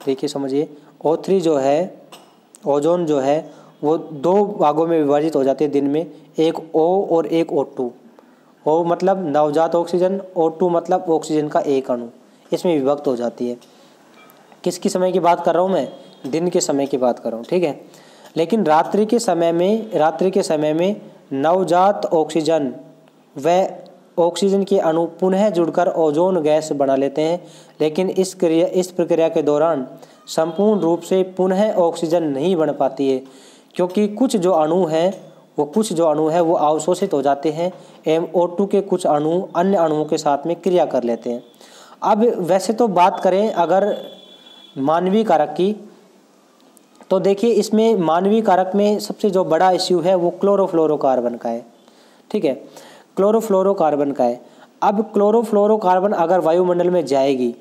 देखिए समझिए, O3 जो है, ओजोन जो है वो 2 भागों में विभाजित हो जाती है दिन में, एक O और एक O2। O मतलब नवजात ऑक्सीजन, O2 मतलब ऑक्सीजन का एक अणु, इसमें विभक्त हो जाती है। किसकी समय की बात कर रहा हूँ मैं? दिन के समय की बात कर रहा हूँ। ठीक है, लेकिन रात्रि के समय में नवजात ऑक्सीजन व ऑक्सीजन के अणु पुनः जुड़कर ओजोन गैस बना लेते हैं, लेकिन इस प्रक्रिया के दौरान संपूर्ण रूप से पुनः ऑक्सीजन नहीं बन पाती है, क्योंकि कुछ जो अणु हैं वो अवशोषित हो जाते हैं एवं O2 के कुछ अणु अन्य अणुओं के साथ में क्रिया कर लेते हैं। अब वैसे तो बात करें अगर मानवीय कारक की, तो देखिए इसमें मानवीय कारक में सबसे जो बड़ा इश्यू है वो क्लोरोफ्लोरोकार्बन का है। ठीक है, क्लोरोफ्लोरोकार्बन का है। अब क्लोरोफ्लोरोकार्बन अगर वायुमंडल में जाएगी,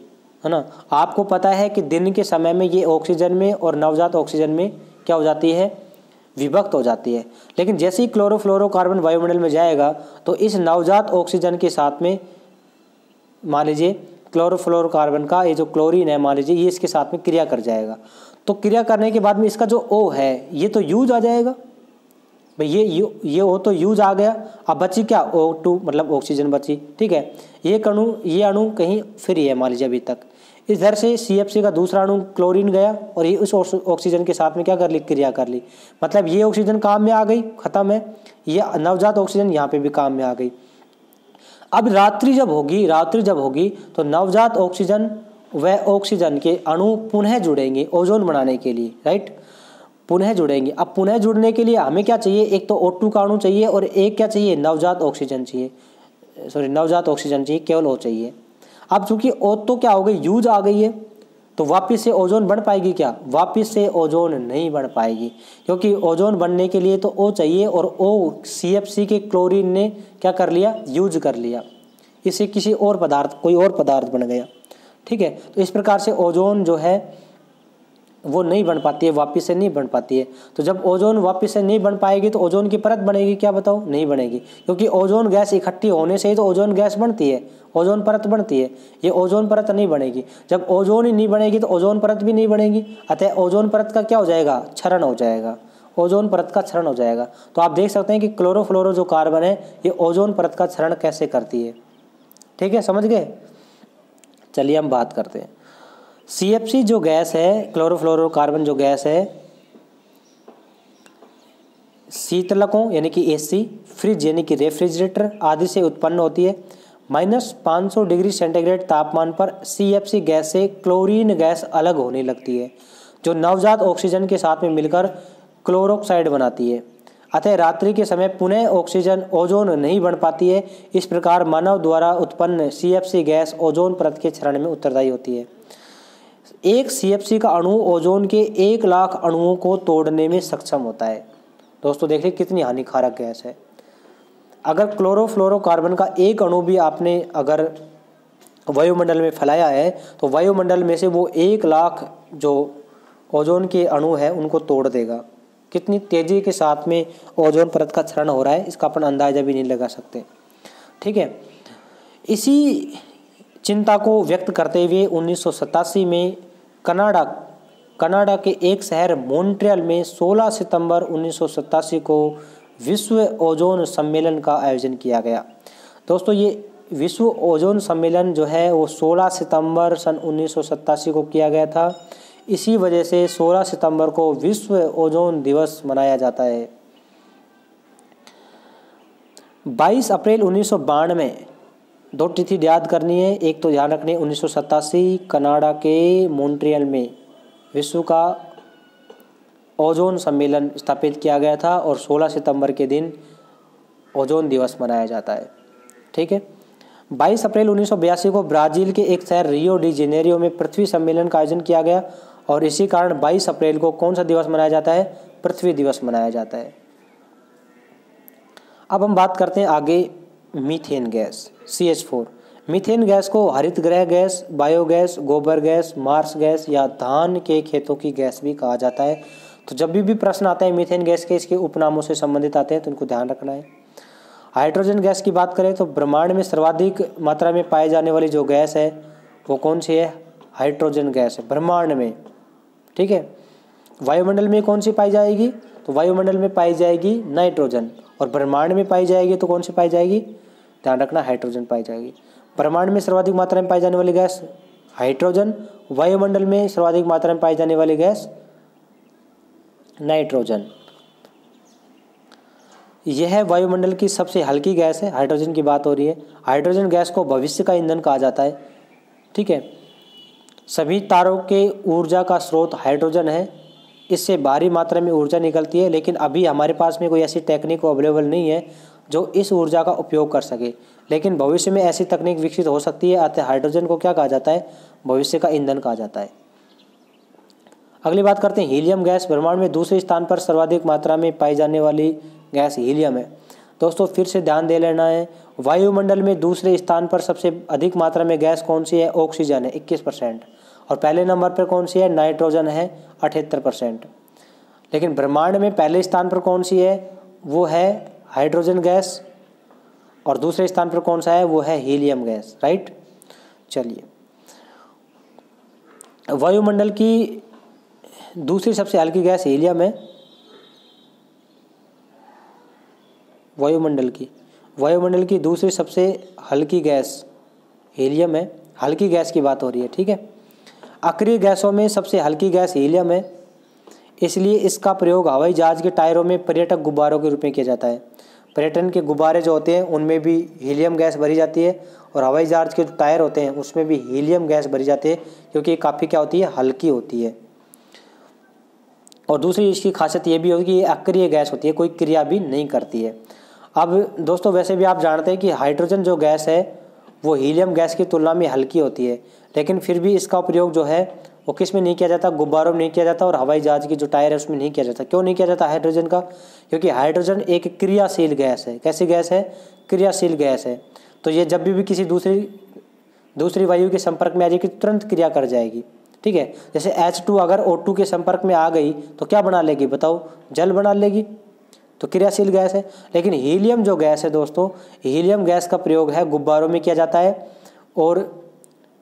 है ना, आपको पता है कि दिन के समय में ये ऑक्सीजन में और नवजात ऑक्सीजन में क्या हो जाती है, विभक्त हो जाती है। लेकिन जैसे ही क्लोरोफ्लोरोकार्बन वायुमंडल में जाएगा तो इस नवजात ऑक्सीजन के साथ में मान लीजिए क्लोरोफ्लोरोकार्बन का ये जो क्लोरीन है मान लीजिए ये इसके साथ में क्रिया कर जाएगा। तो क्रिया करने के बाद में इसका जो O है ये तो यूज आ जाएगा भाई, ये O तो यूज आ गया। अब बची क्या, O2 मतलब ऑक्सीजन बची। ठीक है, ये अणु कहीं फ्री है मान लीजिए अभी तक। इधर से CFC का दूसरा अणु क्लोरीन गया और ये उस ऑक्सीजन के साथ में क्या कर ली, क्रिया कर ली। मतलब ये ऑक्सीजन काम में आ गई, खत्म है। ये नवजात ऑक्सीजन यहाँ पे भी काम में आ गई। अब रात्रि जब होगी तो नवजात ऑक्सीजन व ऑक्सीजन के अणु पुनः जुड़ेंगे ओजोन बनाने के लिए, राइट, पुनः जुड़ेंगे। अब पुनः जुड़ने के लिए हमें क्या चाहिए, एक तो O2 का अणु चाहिए और एक क्या चाहिए, नवजात ऑक्सीजन चाहिए, केवल O चाहिए। अब चूंकि O तो क्या हो गई, यूज आ गई है, तो वापस से ओजोन बन पाएगी क्या, वापस से ओजोन नहीं बन पाएगी, क्योंकि ओजोन बनने के लिए तो O चाहिए और O CFC के क्लोरीन ने क्या कर लिया, यूज कर लिया, इससे किसी और पदार्थ, कोई और पदार्थ बन गया। ठीक है, तो इस प्रकार से ओजोन जो है वो नहीं बन पाती है, वापस से नहीं बन पाती है। तो जब ओजोन वापस से नहीं बन पाएगी तो ओजोन की परत बनेगी क्या, बताओ, नहीं बनेगी, क्योंकि ओजोन गैस इकट्ठी होने से ही तो ओजोन गैस बनती है, ओजोन परत बनती है। ये ओजोन परत नहीं बनेगी। जब ओजोन ही नहीं बनेगी तो ओजोन परत भी नहीं बनेगी, अतः ओजोन परत का क्या हो जाएगा, क्षरण हो जाएगा, ओजोन परत का क्षरण हो जाएगा। तो आप देख सकते हैं कि क्लोरोफ्लोरो जो कार्बन है ये ओजोन परत का क्षरण कैसे करती है। ठीक है, समझ गए। चलिए हम बात करते हैं। CFC जो गैस है, क्लोरोफ्लोरोकार्बन जो गैस है, शीतलकों यानी कि AC, फ्रिज यानी कि रेफ्रिजरेटर आदि से उत्पन्न होती है। -500 डिग्री सेंटीग्रेड तापमान पर CFC गैस से क्लोरीन गैस अलग होने लगती है, जो नवजात ऑक्सीजन के साथ में मिलकर क्लोरोक्साइड बनाती है। अतः रात्रि के समय पुनः ऑक्सीजन ओजोन नहीं बन पाती है। इस प्रकार मानव द्वारा उत्पन्न CFC गैस ओजोन परत के क्षरण में उत्तरदायी होती है। एक CFC का अणु ओजोन के 1 लाख अणुओं को तोड़ने में सक्षम होता है। दोस्तों देखिए कितनी हानिकारक गैस है। अगर क्लोरोफ्लोरोकार्बन का एक अणु भी आपने अगर वायुमंडल में फैलाया है तो वायुमंडल में से वो 1 लाख जो ओजोन के अणु है उनको तोड़ देगा। कितनी तेजी के साथ में ओजोन परत का क्षरण हो रहा है इसका अपन अंदाजा भी नहीं लगा सकते। ठीक है, इसी चिंता को व्यक्त करते हुए 1987 में कनाडा के एक शहर मॉन्ट्रियल में 16 सितंबर 1987 को विश्व ओजोन सम्मेलन का आयोजन किया गया। दोस्तों ये विश्व ओजोन सम्मेलन जो है वो 16 सितंबर सन 1987 को किया गया था। इसी वजह से 16 सितंबर को विश्व ओजोन दिवस मनाया जाता है। 22 अप्रैल 1992 दो तिथि याद करनी है, एक तो ध्यान रखनी है 1987 कनाडा के मॉन्ट्रियल में विश्व का ओजोन सम्मेलन स्थापित किया गया था और 16 सितंबर के दिन ओजोन दिवस मनाया जाता है। ठीक है, 22 अप्रैल 1982 को ब्राज़ील के एक शहर रियो डी जेनेरियो में पृथ्वी सम्मेलन का आयोजन किया गया और इसी कारण 22 अप्रैल को कौन सा दिवस मनाया जाता है, पृथ्वी दिवस मनाया जाता है। अब हम बात करते हैं आगे methane gas CH4। Methane gas को हरित गृह गैस, बायोगैस, गोबर गैस, मार्स गैस या धान के खेतों की गैस भी कहा जाता है। तो जब भी प्रश्न आता है मीथेन गैस के इसके उपनामों से संबंधित आते हैं तो इनको ध्यान रखना है। हाइड्रोजन गैस की बात करें तो ब्रह्मांड में सर्वाधिक मात्रा में पाई जाने वाली जो गैस है वो कौन सी है, हाइड्रोजन गैस है ब्रह्मांड में। ठीक है, वायुमंडल में कौन सी पाई जाएगी, तो वायुमंडल में पाई जाएगी नाइट्रोजन और ब्रह्मांड में पाई जाएगी तो कौन सी पाई जाएगी, ध्यान रखना हाइड्रोजन पाई जाएगी। ब्रह्मांड में सर्वाधिक मात्रा में पाई जाने वाली गैस हाइड्रोजन, वायुमंडल में सर्वाधिक मात्रा में पाई जाने वाली गैस नाइट्रोजन। यह वायुमंडल की सबसे हल्की गैस है, हाइड्रोजन की बात हो रही है। हाइड्रोजन गैस को भविष्य का ईंधन कहा जाता है। ठीक है, सभी तारों के ऊर्जा का स्रोत हाइड्रोजन है, इससे भारी मात्रा में ऊर्जा निकलती है, लेकिन अभी हमारे पास में कोई ऐसी टेक्निक अवेलेबल नहीं है जो इस ऊर्जा का उपयोग कर सके, लेकिन भविष्य में ऐसी तकनीक विकसित हो सकती है। अतः हाइड्रोजन को क्या कहा जाता है, भविष्य का ईंधन कहा जाता है। अगली बात करते हैं हीलियम गैस। ब्रह्मांड में दूसरे स्थान पर सर्वाधिक मात्रा में पाई जाने वाली गैस हीलियम है। दोस्तों फिर से ध्यान दे लेना है, वायुमंडल में दूसरे स्थान पर सबसे अधिक मात्रा में गैस कौन सी है? ऑक्सीजन है 21%। और पहले नंबर पर कौन सी है? नाइट्रोजन है 78%। लेकिन ब्रह्मांड में पहले स्थान पर कौन सी है? वो है हाइड्रोजन गैस। और दूसरे स्थान पर कौन सा है? वो है हीलियम गैस, राइट। चलिए, वायुमंडल की दूसरी सबसे हल्की गैस हीलियम है। वायुमंडल की दूसरी सबसे हल्की गैस हीलियम है। हल्की गैस की बात हो रही है, ठीक है। अक्रिय गैसों में सबसे हल्की गैस हीलियम है, इसलिए इसका प्रयोग हवाई जहाज के टायरों में पर्यटक गुब्बारों के रूप में किया जाता है। पर्यटन के गुब्बारे जो होते हैं उनमें भी हीलियम गैस भरी जाती है, और हवाई जहाज के जो टायर होते हैं उसमें भी हीलियम गैस भरी जाती है, क्योंकि ये काफ़ी क्या होती है? हल्की होती है। और दूसरी इसकी खासियत ये भी होगी कि ये अक्रिय गैस होती है, कोई क्रिया भी नहीं करती है। अब दोस्तों वैसे भी आप जानते हैं कि हाइड्रोजन जो गैस है वो हीलियम गैस की तुलना में हल्की होती है, लेकिन फिर भी इसका उपयोग जो है वो किस में नहीं किया जाता? गुब्बारों में नहीं किया जाता, और हवाई जहाज की जो टायर है उसमें नहीं किया जाता। क्यों नहीं किया जाता हाइड्रोजन का? क्योंकि हाइड्रोजन एक क्रियाशील गैस है। कैसी गैस है? क्रियाशील गैस है। तो ये जब भी किसी दूसरी वायु के संपर्क में आ जाएगी तुरंत क्रिया कर जाएगी, ठीक है। जैसे H2 अगर O2 के संपर्क में आ गई तो क्या बना लेगी? बताओ, जल बना लेगी, तो क्रियाशील गैस है। लेकिन हीलियम जो गैस है दोस्तों, हीलियम गैस का प्रयोग है गुब्बारों में किया जाता है और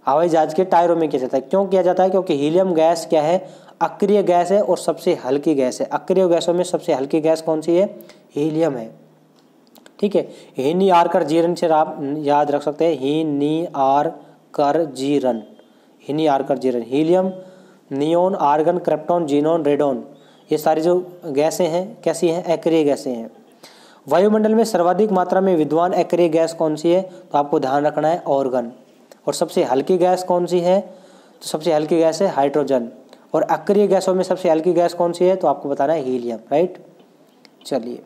हवाई जहाज के टायरों में किया जाता है। क्यों किया जाता है? क्योंकि हीलियम गैस क्या है? अक्रिय गैस है और सबसे हल्की गैस है। अक्रिय गैसों में सबसे हल्की गैस कौन सी है? हीलियम है, ठीक है। हीनी आर कर जीरन से आप याद रख सकते हैं, हीनी आर कर जीरन, हीनी आर कर जीरन। Helium, neon, argon, krypton, xenon, radon, ये सारी जो गैसें हैं कैसी हैं? अक्रिय गैसें हैं। वायुमंडल में सर्वाधिक मात्रा में विद्वान अक्रिय गैस कौन सी है? तो आपको ध्यान रखना है ऑर्गन। और सबसे हल्की गैस कौन सी है? तो सबसे हल्की गैस है हाइड्रोजन। और अक्रिय गैसों में सबसे हल्की गैस कौन सी है? तो आपको बताना है हीलियम, राइट। चलिए,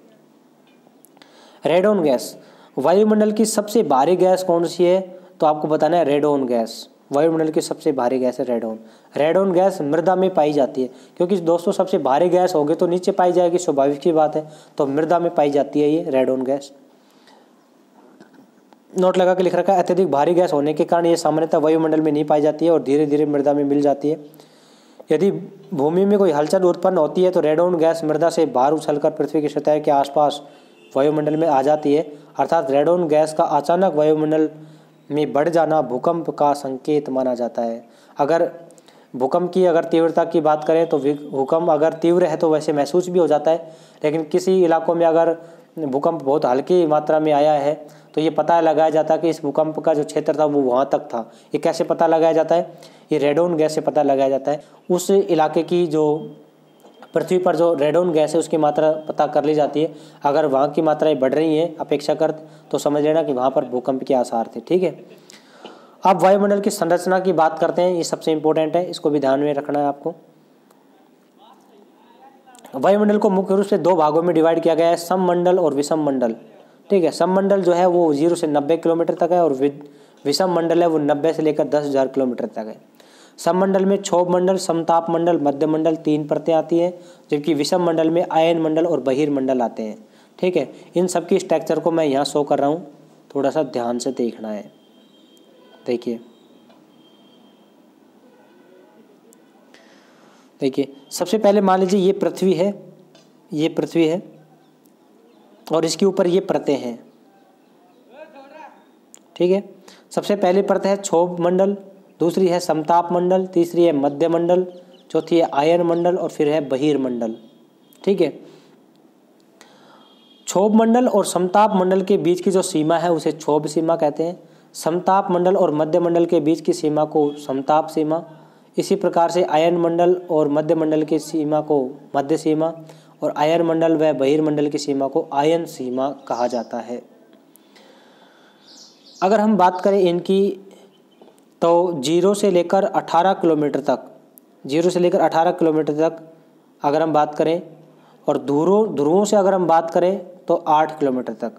रेडोन गैस, वायुमंडल की सबसे भारी गैस कौन सी है? तो आपको बताना है रेडोन गैस। वायुमंडल की सबसे भारी गैस है रेडोन। रेडोन गैस मृदा में पाई जाती है, क्योंकि दोस्तों सबसे भारी गैस होगी तो नीचे पाई जाएगी, स्वाभाविक की बात है। तो मृदा में पाई जाती है ये रेडोन गैस। नोट लगा के लिख रखा है, अत्यधिक भारी गैस होने के कारण ये सामान्यतः वायुमंडल में नहीं पाई जाती है और धीरे धीरे मृदा में मिल जाती है। यदि भूमि में कोई हलचल उत्पन्न होती है तो रेडोन गैस मृदा से बाहर उछलकर पृथ्वी की सतह के आसपास वायुमंडल में आ जाती है। अर्थात रेडोन गैस का अचानक वायुमंडल में बढ़ जाना भूकंप का संकेत माना जाता है। अगर भूकंप की अगर तीव्रता की बात करें तो भूकंप अगर तीव्र है तो वैसे महसूस भी हो जाता है, लेकिन किसी इलाकों में अगर भूकंप बहुत हल्की मात्रा में आया है तो ये पता लगाया जाता है कि इस भूकंप का जो क्षेत्र था वो वहाँ तक था। ये कैसे पता लगाया जाता है? ये रेडोन गैस से पता लगाया जाता है। उस इलाके की जो पृथ्वी पर जो रेडोन गैस है उसकी मात्रा पता कर ली जाती है। अगर वहाँ की मात्राएं बढ़ रही हैं अपेक्षाकृत तो समझ लेना कि वहाँ पर भूकंप के आसार थे, ठीक है। अब वायुमंडल की संरचना की बात करते हैं, ये सबसे इंपॉर्टेंट है, इसको भी ध्यान में रखना है आपको। वायुमंडल को मुख्य रूप से दो भागों में डिवाइड किया गया है, सममंडल और विषम मंडल, ठीक है। सममंडल जो है वो 0 से 90 किलोमीटर तक है और विषम मंडल है वो 90 से लेकर 10,000 किलोमीटर तक है। सममंडल में क्षोभ मंडल, समताप मंडल, मध्य मंडल 3 परतें आती हैं, जबकि विषम मंडल में आयन मंडल और बहिर्मंडल आते हैं, ठीक है। इन सब की स्ट्रक्चर को मैं यहाँ शो कर रहा हूँ, थोड़ा सा ध्यान से देखना है। देखिए सबसे पहले मान लीजिए ये पृथ्वी है, और इसके ऊपर ये परतें हैं, ठीक है। सबसे पहली परत है क्षोभ मंडल, दूसरी है समताप मंडल, तीसरी है मध्य मंडल, चौथी है आयन मंडल और फिर है बहिर्मंडल, ठीक है। क्षोभ मंडल और समताप मंडल के बीच की जो सीमा है उसे क्षोभ सीमा कहते हैं। समताप मंडल और मध्य मंडल के बीच की सीमा को समताप सीमा, इसी प्रकार से आयन मंडल और मध्य मंडल की सीमा को मध्य सीमा और आयन मंडल व बहिर्मंडल की सीमा को आयन सीमा कहा जाता है। अगर हम बात करें इनकी तो 0 से लेकर 18 किलोमीटर तक अगर हम बात करें, और ध्रुवों से अगर हम बात करें तो 8 किलोमीटर तक,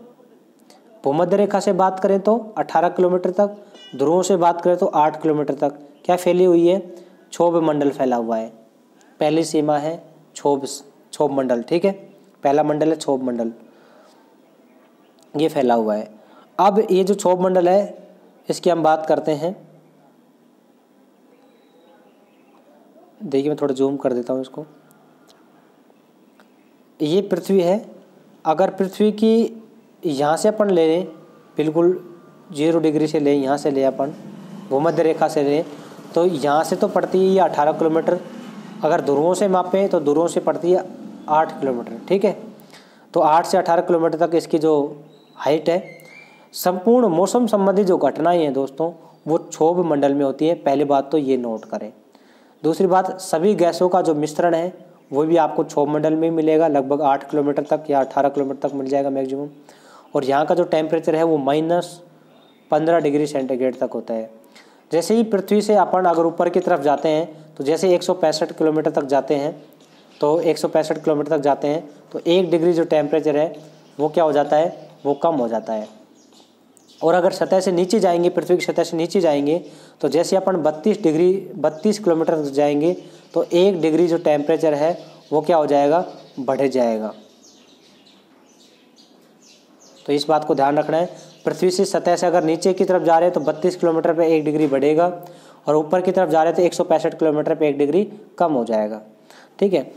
भूमध्य रेखा से बात करें तो 18 किलोमीटर तक, ध्रुवों से बात करें तो 8 किलोमीटर तक क्या फैली हुई है? क्षोभ मंडल फैला हुआ है। पहली सीमा है क्षोभ मंडल, ठीक है। पहला मंडल है क्षोभ मंडल। ये फैला हुआ है। अब ये जो क्षोभ मंडल है इसकी हम बात करते हैं। देखिए मैं थोड़ा जूम कर देता हूँ इसको। ये पृथ्वी है। अगर पृथ्वी की यहाँ से अपन ले लें, बिल्कुल 0 डिग्री से लें, यहाँ से ले अपन भूमध्य रेखा से लें, तो यहाँ से तो पड़ती है ये 18 किलोमीटर। अगर ध्रुवों से मापें तो ध्रुवों से पड़ती है 8 किलोमीटर। ठीक है, तो 8 से 18 किलोमीटर तक इसकी जो हाइट है। संपूर्ण मौसम संबंधी जो घटनाएं हैं दोस्तों वो क्षोभ मंडल में होती है। पहली बात तो ये नोट करें। दूसरी बात, सभी गैसों का जो मिश्रण है वो भी आपको क्षोभ मंडल में मिलेगा, लगभग 8 किलोमीटर तक या 18 किलोमीटर तक मिल जाएगा मैक्सिमम। और यहाँ का जो टेम्परेचर है वो -15 डिग्री सेंटीग्रेड तक होता है। जैसे ही पृथ्वी से अपन अगर ऊपर की तरफ जाते हैं तो जैसे 165 किलोमीटर तक जाते हैं, तो 165 किलोमीटर तक जाते हैं तो 1 डिग्री जो टेम्परेचर है वो क्या हो जाता है, वो कम हो जाता है। और अगर सतह से नीचे जाएंगे, पृथ्वी की सतह से नीचे जाएंगे, तो जैसे अपन 32 किलोमीटर तक जाएंगे तो 1 डिग्री जो टेम्परेचर है वो क्या हो जाएगा, बढ़ जाएगा। तो इस बात को ध्यान रखना है। पृथ्वी से सतह से अगर नीचे की तरफ जा रहे हैं तो 32 किलोमीटर पे 1 डिग्री बढ़ेगा, और ऊपर की तरफ जा रहे हैं तो 165 किलोमीटर पे 1 डिग्री कम हो जाएगा। ठीक है,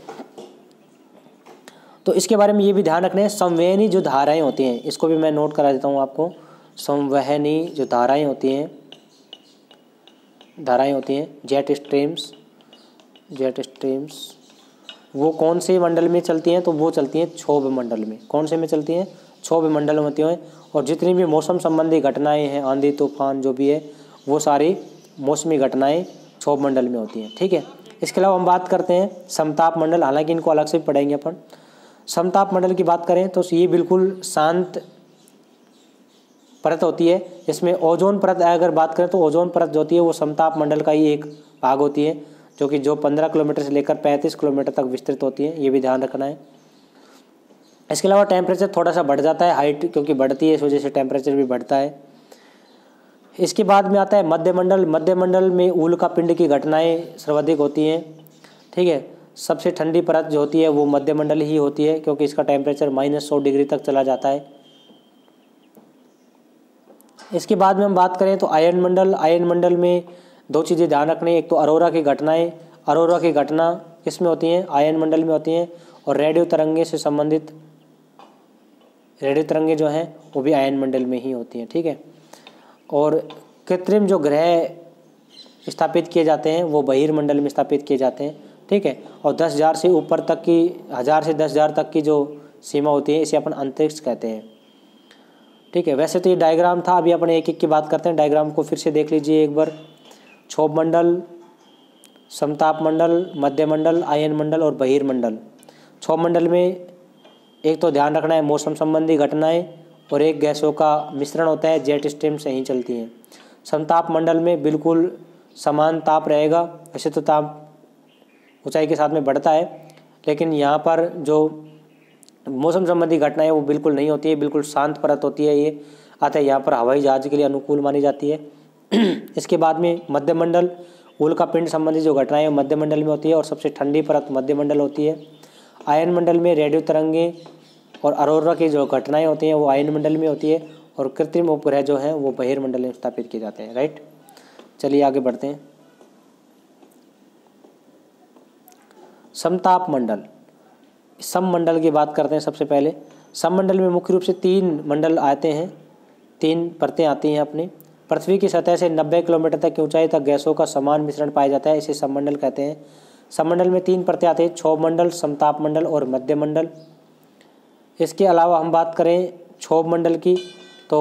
तो इसके बारे में ये भी ध्यान रखना है। संवहनी जो धाराएं होती हैं, इसको भी मैं नोट करा देता हूँ आपको। संवहनी जो धाराएं होती हैं जेट स्ट्रीम्स, वो कौन से मंडल में चलती हैं, तो वो चलती हैं क्षोभ मंडल में। कौन से में चलती हैं, क्षोभ मंडल में होती हैं। और जितनी भी मौसम संबंधी घटनाएं हैं, आंधी तूफान जो भी है, वो सारी मौसमी घटनाएं क्षोभ मंडल में होती हैं। ठीक है, इसके अलावा हम बात करते हैं समताप मंडल। हालांकि इनको अलग से पढ़ेंगे अपन। समताप मंडल की बात करें तो ये बिल्कुल शांत परत होती है। इसमें ओजोन परत अगर बात करें तो ओजोन परत जो होती है वो समताप मंडल का ही एक भाग होती है, जो 15 किलोमीटर से लेकर 35 किलोमीटर तक विस्तृत होती है। ये भी ध्यान रखना है। इसके अलावा टेम्परेचर थोड़ा सा बढ़ जाता है, हाइट क्योंकि बढ़ती है इस वजह से टेम्परेचर भी बढ़ता है। इसके बाद में आता है मध्यमंडल। मध्यमंडल में उल्कापिंड की घटनाएं सर्वाधिक होती हैं। ठीक है, सबसे ठंडी परत जो होती है वो मध्यमंडल ही होती है, क्योंकि इसका टेम्परेचर -100 डिग्री तक चला जाता है। इसके बाद में हम बात करें तो आयन मंडल। आयन मंडल में 2 चीज़ें ध्यान रखनी, एक तो अरोरा की घटनाएं। अरोरा की घटना किसमें होती हैं, आयन मंडल में होती हैं। और रेडियो तरंगे से संबंधित रेडियो तरंगे जो हैं वो भी आयन मंडल में ही होती हैं। ठीक है, और कृत्रिम जो ग्रह स्थापित किए जाते हैं वो बहिर्मंडल में स्थापित किए जाते हैं। ठीक है, और 10,000 से ऊपर तक की 1000 से 10,000 तक की जो सीमा होती है इसे अपन अंतरिक्ष कहते हैं। ठीक है, वैसे तो ये डायग्राम था, अभी अपन एक एक की बात करते हैं। डायग्राम को फिर से देख लीजिए एक बार। क्षोभ मंडल, समताप मंडल, मध्यमंडल, आयन मंडल और बहिर्मंडल। क्षोभ मंडल में एक तो ध्यान रखना है मौसम संबंधी घटनाएं, और एक गैसों का मिश्रण होता है, जेट स्ट्रीम से ही चलती हैं। समताप मंडल में बिल्कुल समान ताप रहेगा। वैसे तो ताप ऊंचाई के साथ में बढ़ता है, लेकिन यहाँ पर जो मौसम संबंधी घटनाएं वो बिल्कुल नहीं होती है, बिल्कुल शांत परत होती है। ये अतः यहाँ पर हवाई जहाज के लिए अनुकूल मानी जाती है। इसके बाद में मध्यमंडल, उल्कापिंड संबंधी जो घटनाएं मध्यमंडल में होती है, और सबसे ठंडी परत मध्यमंडल होती है। आयन मंडल में रेडियो तरंगे और अरोरा की जो घटनाएं होती हैं वो आयन मंडल में होती है, और कृत्रिम उपग्रह जो हैं वो बहिर्मंडल में स्थापित किए जाते हैं। राइट, चलिए आगे बढ़ते हैं। समताप मंडल, सममंडल की बात करते हैं। सबसे पहले सममंडल में मुख्य रूप से 3 मंडल आते हैं, 3 परतें आती हैं अपनी। पृथ्वी की सतह से 90 किलोमीटर तक की ऊंचाई तक गैसों का समान मिश्रण पाया जाता है, इसे सममंडल कहते हैं। सममंडल में 3 परतें आती हैं, क्षोभ मंडल, समताप मंडल और मध्यमंडल। इसके अलावा हम बात करें क्षोभ मंडल की तो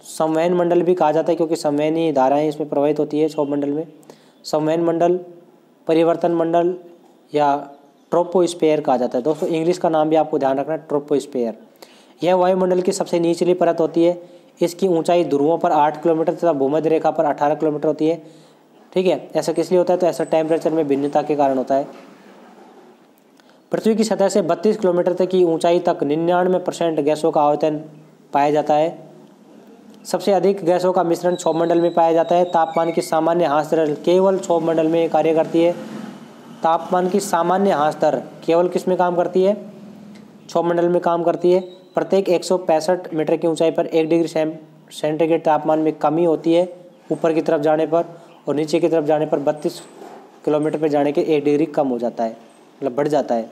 संवहन मंडल भी कहा जाता है, क्योंकि संवहनी धाराएं इसमें प्रवाहित होती है क्षोभ मंडल में। संवहन मंडल, परिवर्तन मंडल या ट्रोपोस्फेयर कहा जाता है। दोस्तों इंग्लिश का नाम भी आपको ध्यान रखना है, ट्रोपोस्फेयर। यह वायुमंडल की सबसे निचली परत होती है। इसकी ऊंचाई ध्रुवों पर 8 किलोमीटर तथा भूमध्य रेखा पर 18 किलोमीटर होती है। ठीक है, ऐसा किस लिए होता है, तो ऐसा टेम्परेचर में भिन्नता के कारण होता है। पृथ्वी की सतह से 32 किलोमीटर तक की ऊंचाई तक 99% गैसों का आयतन पाया जाता है। सबसे अधिक गैसों का मिश्रण क्षोभ मंडल में पाया जाता है। तापमान की सामान्य ह्रास दर केवल क्षोभ मंडल में कार्य करती है। तापमान की सामान्य ह्रास दर केवल किस में काम करती है, क्षोभ मंडल में काम करती है। प्रत्येक 165 मीटर की ऊंचाई पर 1 डिग्री सेंटीग्रेड तापमान में कमी होती है ऊपर की तरफ जाने पर, और नीचे की तरफ जाने पर 32 किलोमीटर पर जाने के 1 डिग्री कम हो जाता है, मतलब बढ़ जाता है।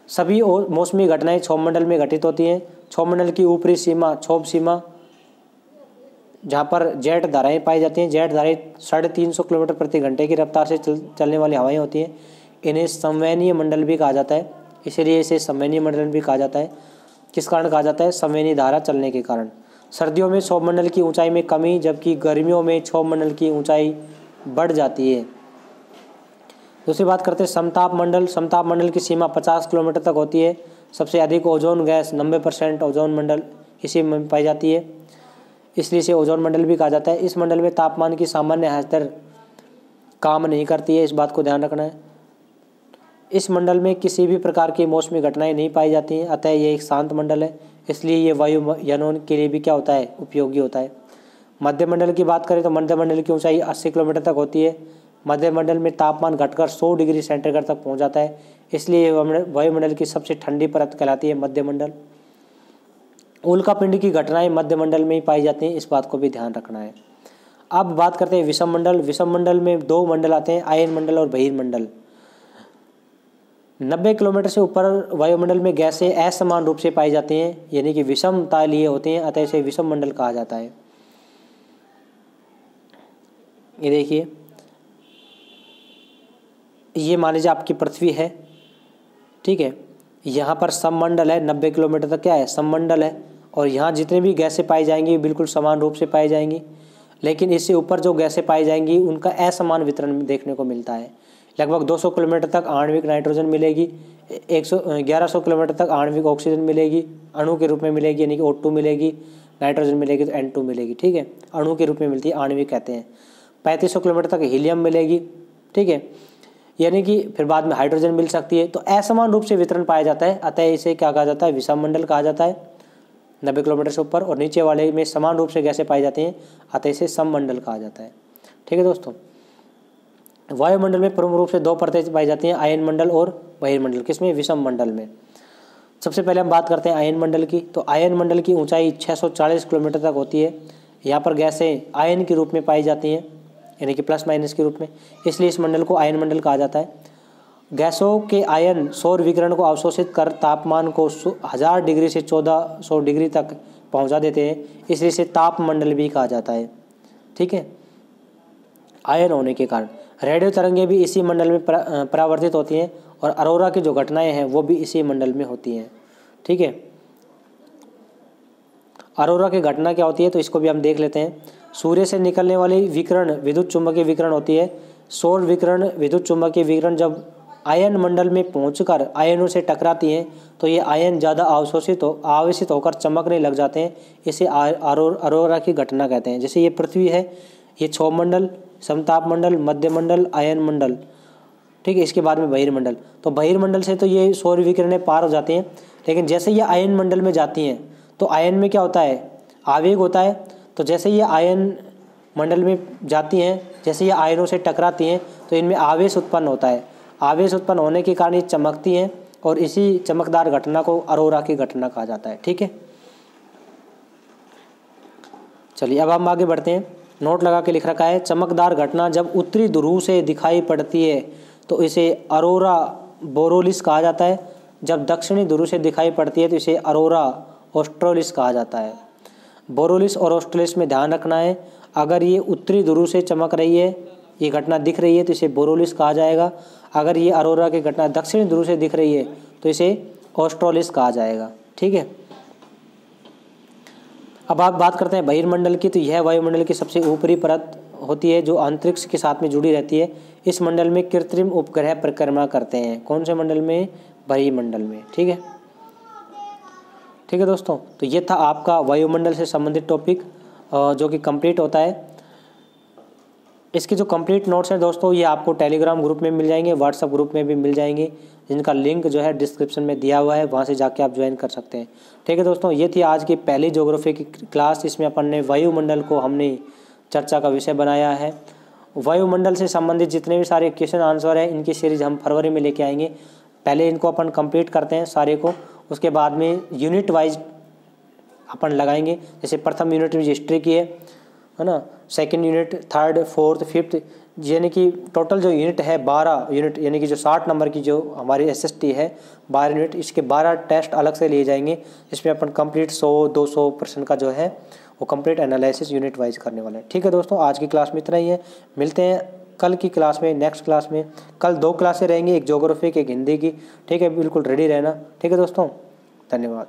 सभी मौसमी घटनाएं क्षोभ मंडल में घटित होती हैं। क्षोभ मंडल की ऊपरी सीमा क्षोभ सीमा, जहाँ पर जेट धाराएं पाई जाती हैं। जेट धाराएं 350 किलोमीटर प्रति घंटे की रफ्तार से चलने वाली हवाएं होती हैं। इन्हें संवहनीय मंडल भी कहा जाता है, इसीलिए इसे संवहनीय मंडल भी कहा जाता है। किस कारण कहा जाता है? संवहनीय धारा चलने के कारण। सर्दियों में क्षोभ मंडल की ऊंचाई में कमी, जबकि गर्मियों में क्षोभ मंडल की ऊंचाई बढ़ जाती है। दूसरी बात करते हैं समताप मंडल। समताप मंडल की सीमा 50 किलोमीटर तक होती है। सबसे अधिक ओजोन गैस 90% ओजोन मंडल इसी में पाई जाती है, इसलिए इसे ओजोन मंडल भी कहा जाता है। इस मंडल में तापमान की सामान्य हद काम नहीं करती है, इस बात को ध्यान रखना है। इस मंडल में किसी भी प्रकार की मौसमी घटनाएं नहीं पाई जाती हैं, अतः ये एक शांत मंडल है, इसलिए ये वायुयानों के लिए भी क्या होता है? उपयोगी होता है। मध्य मंडल की बात करें तो मध्य मंडल की ऊंचाई 80 किलोमीटर तक होती है। मध्य मंडल में तापमान घटकर 100 डिग्री सेंटीग्रेड तक पहुंच जाता है, इसलिए वायुमंडल की सबसे ठंडी परत कहलाती है मध्य मंडल। उल्कापिंड की घटनाएं मध्य मंडल में ही पाई जाती हैं, इस बात को भी ध्यान रखना है। अब बात करते हैं विषम मंडल। विषम मंडल में 2 मंडल आते हैं, आयन मंडल और बहिर्मंडल। 90 किलोमीटर से ऊपर वायुमंडल में गैसें असमान रूप से पाई जाती हैं, यानी कि विषमता लिए होते हैं, अतः इसे विषम मंडल कहा जाता है। ये देखिए, ये मान लीजिए आपकी पृथ्वी है, ठीक है। यहाँ पर सममंडल है, 90 किलोमीटर तक क्या है? सममंडल है, और यहाँ जितने भी गैसें पाई जाएंगी बिल्कुल समान रूप से पाई जाएंगी, लेकिन इससे ऊपर जो गैसें पाई जाएंगी उनका असमान वितरण देखने को मिलता है। लगभग 200 किलोमीटर तक आणविक नाइट्रोजन मिलेगी, 1100 किलोमीटर तक आणविक ऑक्सीजन मिलेगी, अणु के रूप में मिलेगी, यानी कि O2 मिलेगी, नाइट्रोजन मिलेगी तो N2 मिलेगी, ठीक है, अणु के रूप में मिलती है, आणविक कहते हैं। 3500 किलोमीटर तक हीलियम मिलेगी, ठीक है, यानी कि फिर बाद में हाइड्रोजन मिल सकती है। तो असमान रूप से वितरण पाया जाता है, अतः इसे क्या कहा जाता है? विषम मंडल कहा जाता है। 90 किलोमीटर से ऊपर और नीचे वाले में समान रूप से गैसें पाई जाती हैं, अतः इसे सममंडल कहा जाता है, ठीक है दोस्तों। वायुमंडल में प्रमुख रूप से 2 परतें पाई जाती हैं, आयन मंडल और बहिर्मंडल। किसमें? विषम मंडल में। सबसे पहले हम बात करते हैं आयन मंडल की। तो आयन मंडल की ऊंचाई 640 किलोमीटर तक होती है। यहाँ पर गैसें आयन के रूप में पाई जाती हैं, यानी कि प्लस माइनस के रूप में, इसलिए इस मंडल को आयन मंडल कहा जाता है। गैसों के आयन सौर विकिरण को अवशोषित कर तापमान को 1000 डिग्री से 1400 डिग्री तक पहुंचा देते हैं, इसलिए इसे ताप मंडल भी कहा जाता है, ठीक है, आयन होने के कारण। रेडियो तरंगें भी इसी मंडल में परावर्तित होती हैं, और अरोरा की जो घटनाएं हैं वो भी इसी मंडल में होती हैं, ठीक है। अरोरा की घटना क्या होती है तो इसको भी हम देख लेते हैं। सूर्य से निकलने वाली विकिरण विद्युत चुम्बकीय विकिरण होती है। सौर विकिरण विद्युत चुम्बकीय विकिरण जब आयन मंडल में पहुंचकर आयनों से टकराती हैं तो ये आयन ज़्यादा आवेशित होकर चमकने लग जाते हैं, इसे अरोरा की घटना कहते हैं। जैसे ये पृथ्वी है, ये क्षोभ मंडल, समताप मंडल, मध्य मंडल, आयन मंडल, ठीक है। इसके बाद में बहिर्मंडल। तो बहिर्मंडल से तो ये सौर विकिरणें पार हो जाती हैं, लेकिन जैसे ये आयन मंडल में जाती हैं तो आयन में क्या होता है? आवेग होता है। तो जैसे ये आयन मंडल में जाती हैं, जैसे ये आयनों से टकराती हैं तो इनमें आवेश उत्पन्न होता है। आवेश उत्पन्न होने के कारण ये चमकती हैं, और इसी चमकदार घटना को अरोरा की घटना कहा जाता है, ठीक है। चलिए अब हम आगे बढ़ते हैं। नोट लगा के लिख रखा है, चमकदार घटना जब उत्तरी ध्रुव से दिखाई पड़ती है तो इसे अरोरा बोरोलिस कहा जाता है। जब दक्षिणी ध्रुव से दिखाई पड़ती है तो इसे अरोरा ऑस्ट्रेलिस कहा जाता है। बोरोलिस और ऑस्ट्रेलिस में ध्यान रखना है, अगर ये उत्तरी ध्रुव से चमक रही है, ये घटना दिख रही है तो इसे बोरोलिस कहा जाएगा। अगर ये अरोरा की घटना दक्षिणी ध्रुव से दिख रही है तो इसे ऑस्ट्रेलिस कहा जाएगा, ठीक है। अब आप बात करते हैं बहिर्मंडल की। तो यह वायुमंडल की सबसे ऊपरी परत होती है जो अंतरिक्ष के साथ में जुड़ी रहती है। इस मंडल में कृत्रिम उपग्रह परिक्रमा करते हैं। कौन से मंडल में? बहिर्मंडल में, ठीक है, ठीक है दोस्तों। तो ये था आपका वायुमंडल से संबंधित टॉपिक जो कि कंप्लीट होता है। इसके जो कंप्लीट नोट्स हैं दोस्तों, ये आपको टेलीग्राम ग्रुप में मिल जाएंगे, व्हाट्सएप ग्रुप में भी मिल जाएंगे, जिनका लिंक जो है डिस्क्रिप्शन में दिया हुआ है, वहाँ से जाके आप ज्वाइन कर सकते हैं, ठीक है दोस्तों। ये थी आज की पहली ज्योग्राफी की क्लास। इसमें अपन ने वायुमंडल को हमने चर्चा का विषय बनाया है। वायुमंडल से संबंधित जितने भी सारे क्वेश्चन आंसर हैं, इनकी सीरीज हम फरवरी में लेके आएंगे। पहले इनको अपन कंप्लीट करते हैं सारे को, उसके बाद में यूनिट वाइज अपन लगाएंगे। जैसे प्रथम यूनिट में हिस्ट्री की है ना, second unit, third, fourth, fifth, यानी कि टोटल जो यूनिट है 12 यूनिट, यानी कि जो 60 नंबर की जो हमारी SST है 12 यूनिट, इसके 12 टेस्ट अलग से लिए जाएंगे। इसमें अपन कंप्लीट 100-200% का जो है वो कंप्लीट एनालिसिस यूनिट वाइज करने वाला है। ठीक है दोस्तों, आज की क्लास में इतना ही है। मिलते हैं कल की क्लास में, नेक्स्ट क्लास में। कल 2 क्लासें रहेंगी, एक ज्योग्राफी की, एक हिंदी की। ठीक है, बिल्कुल रेडी रहना। ठीक है दोस्तों, धन्यवाद।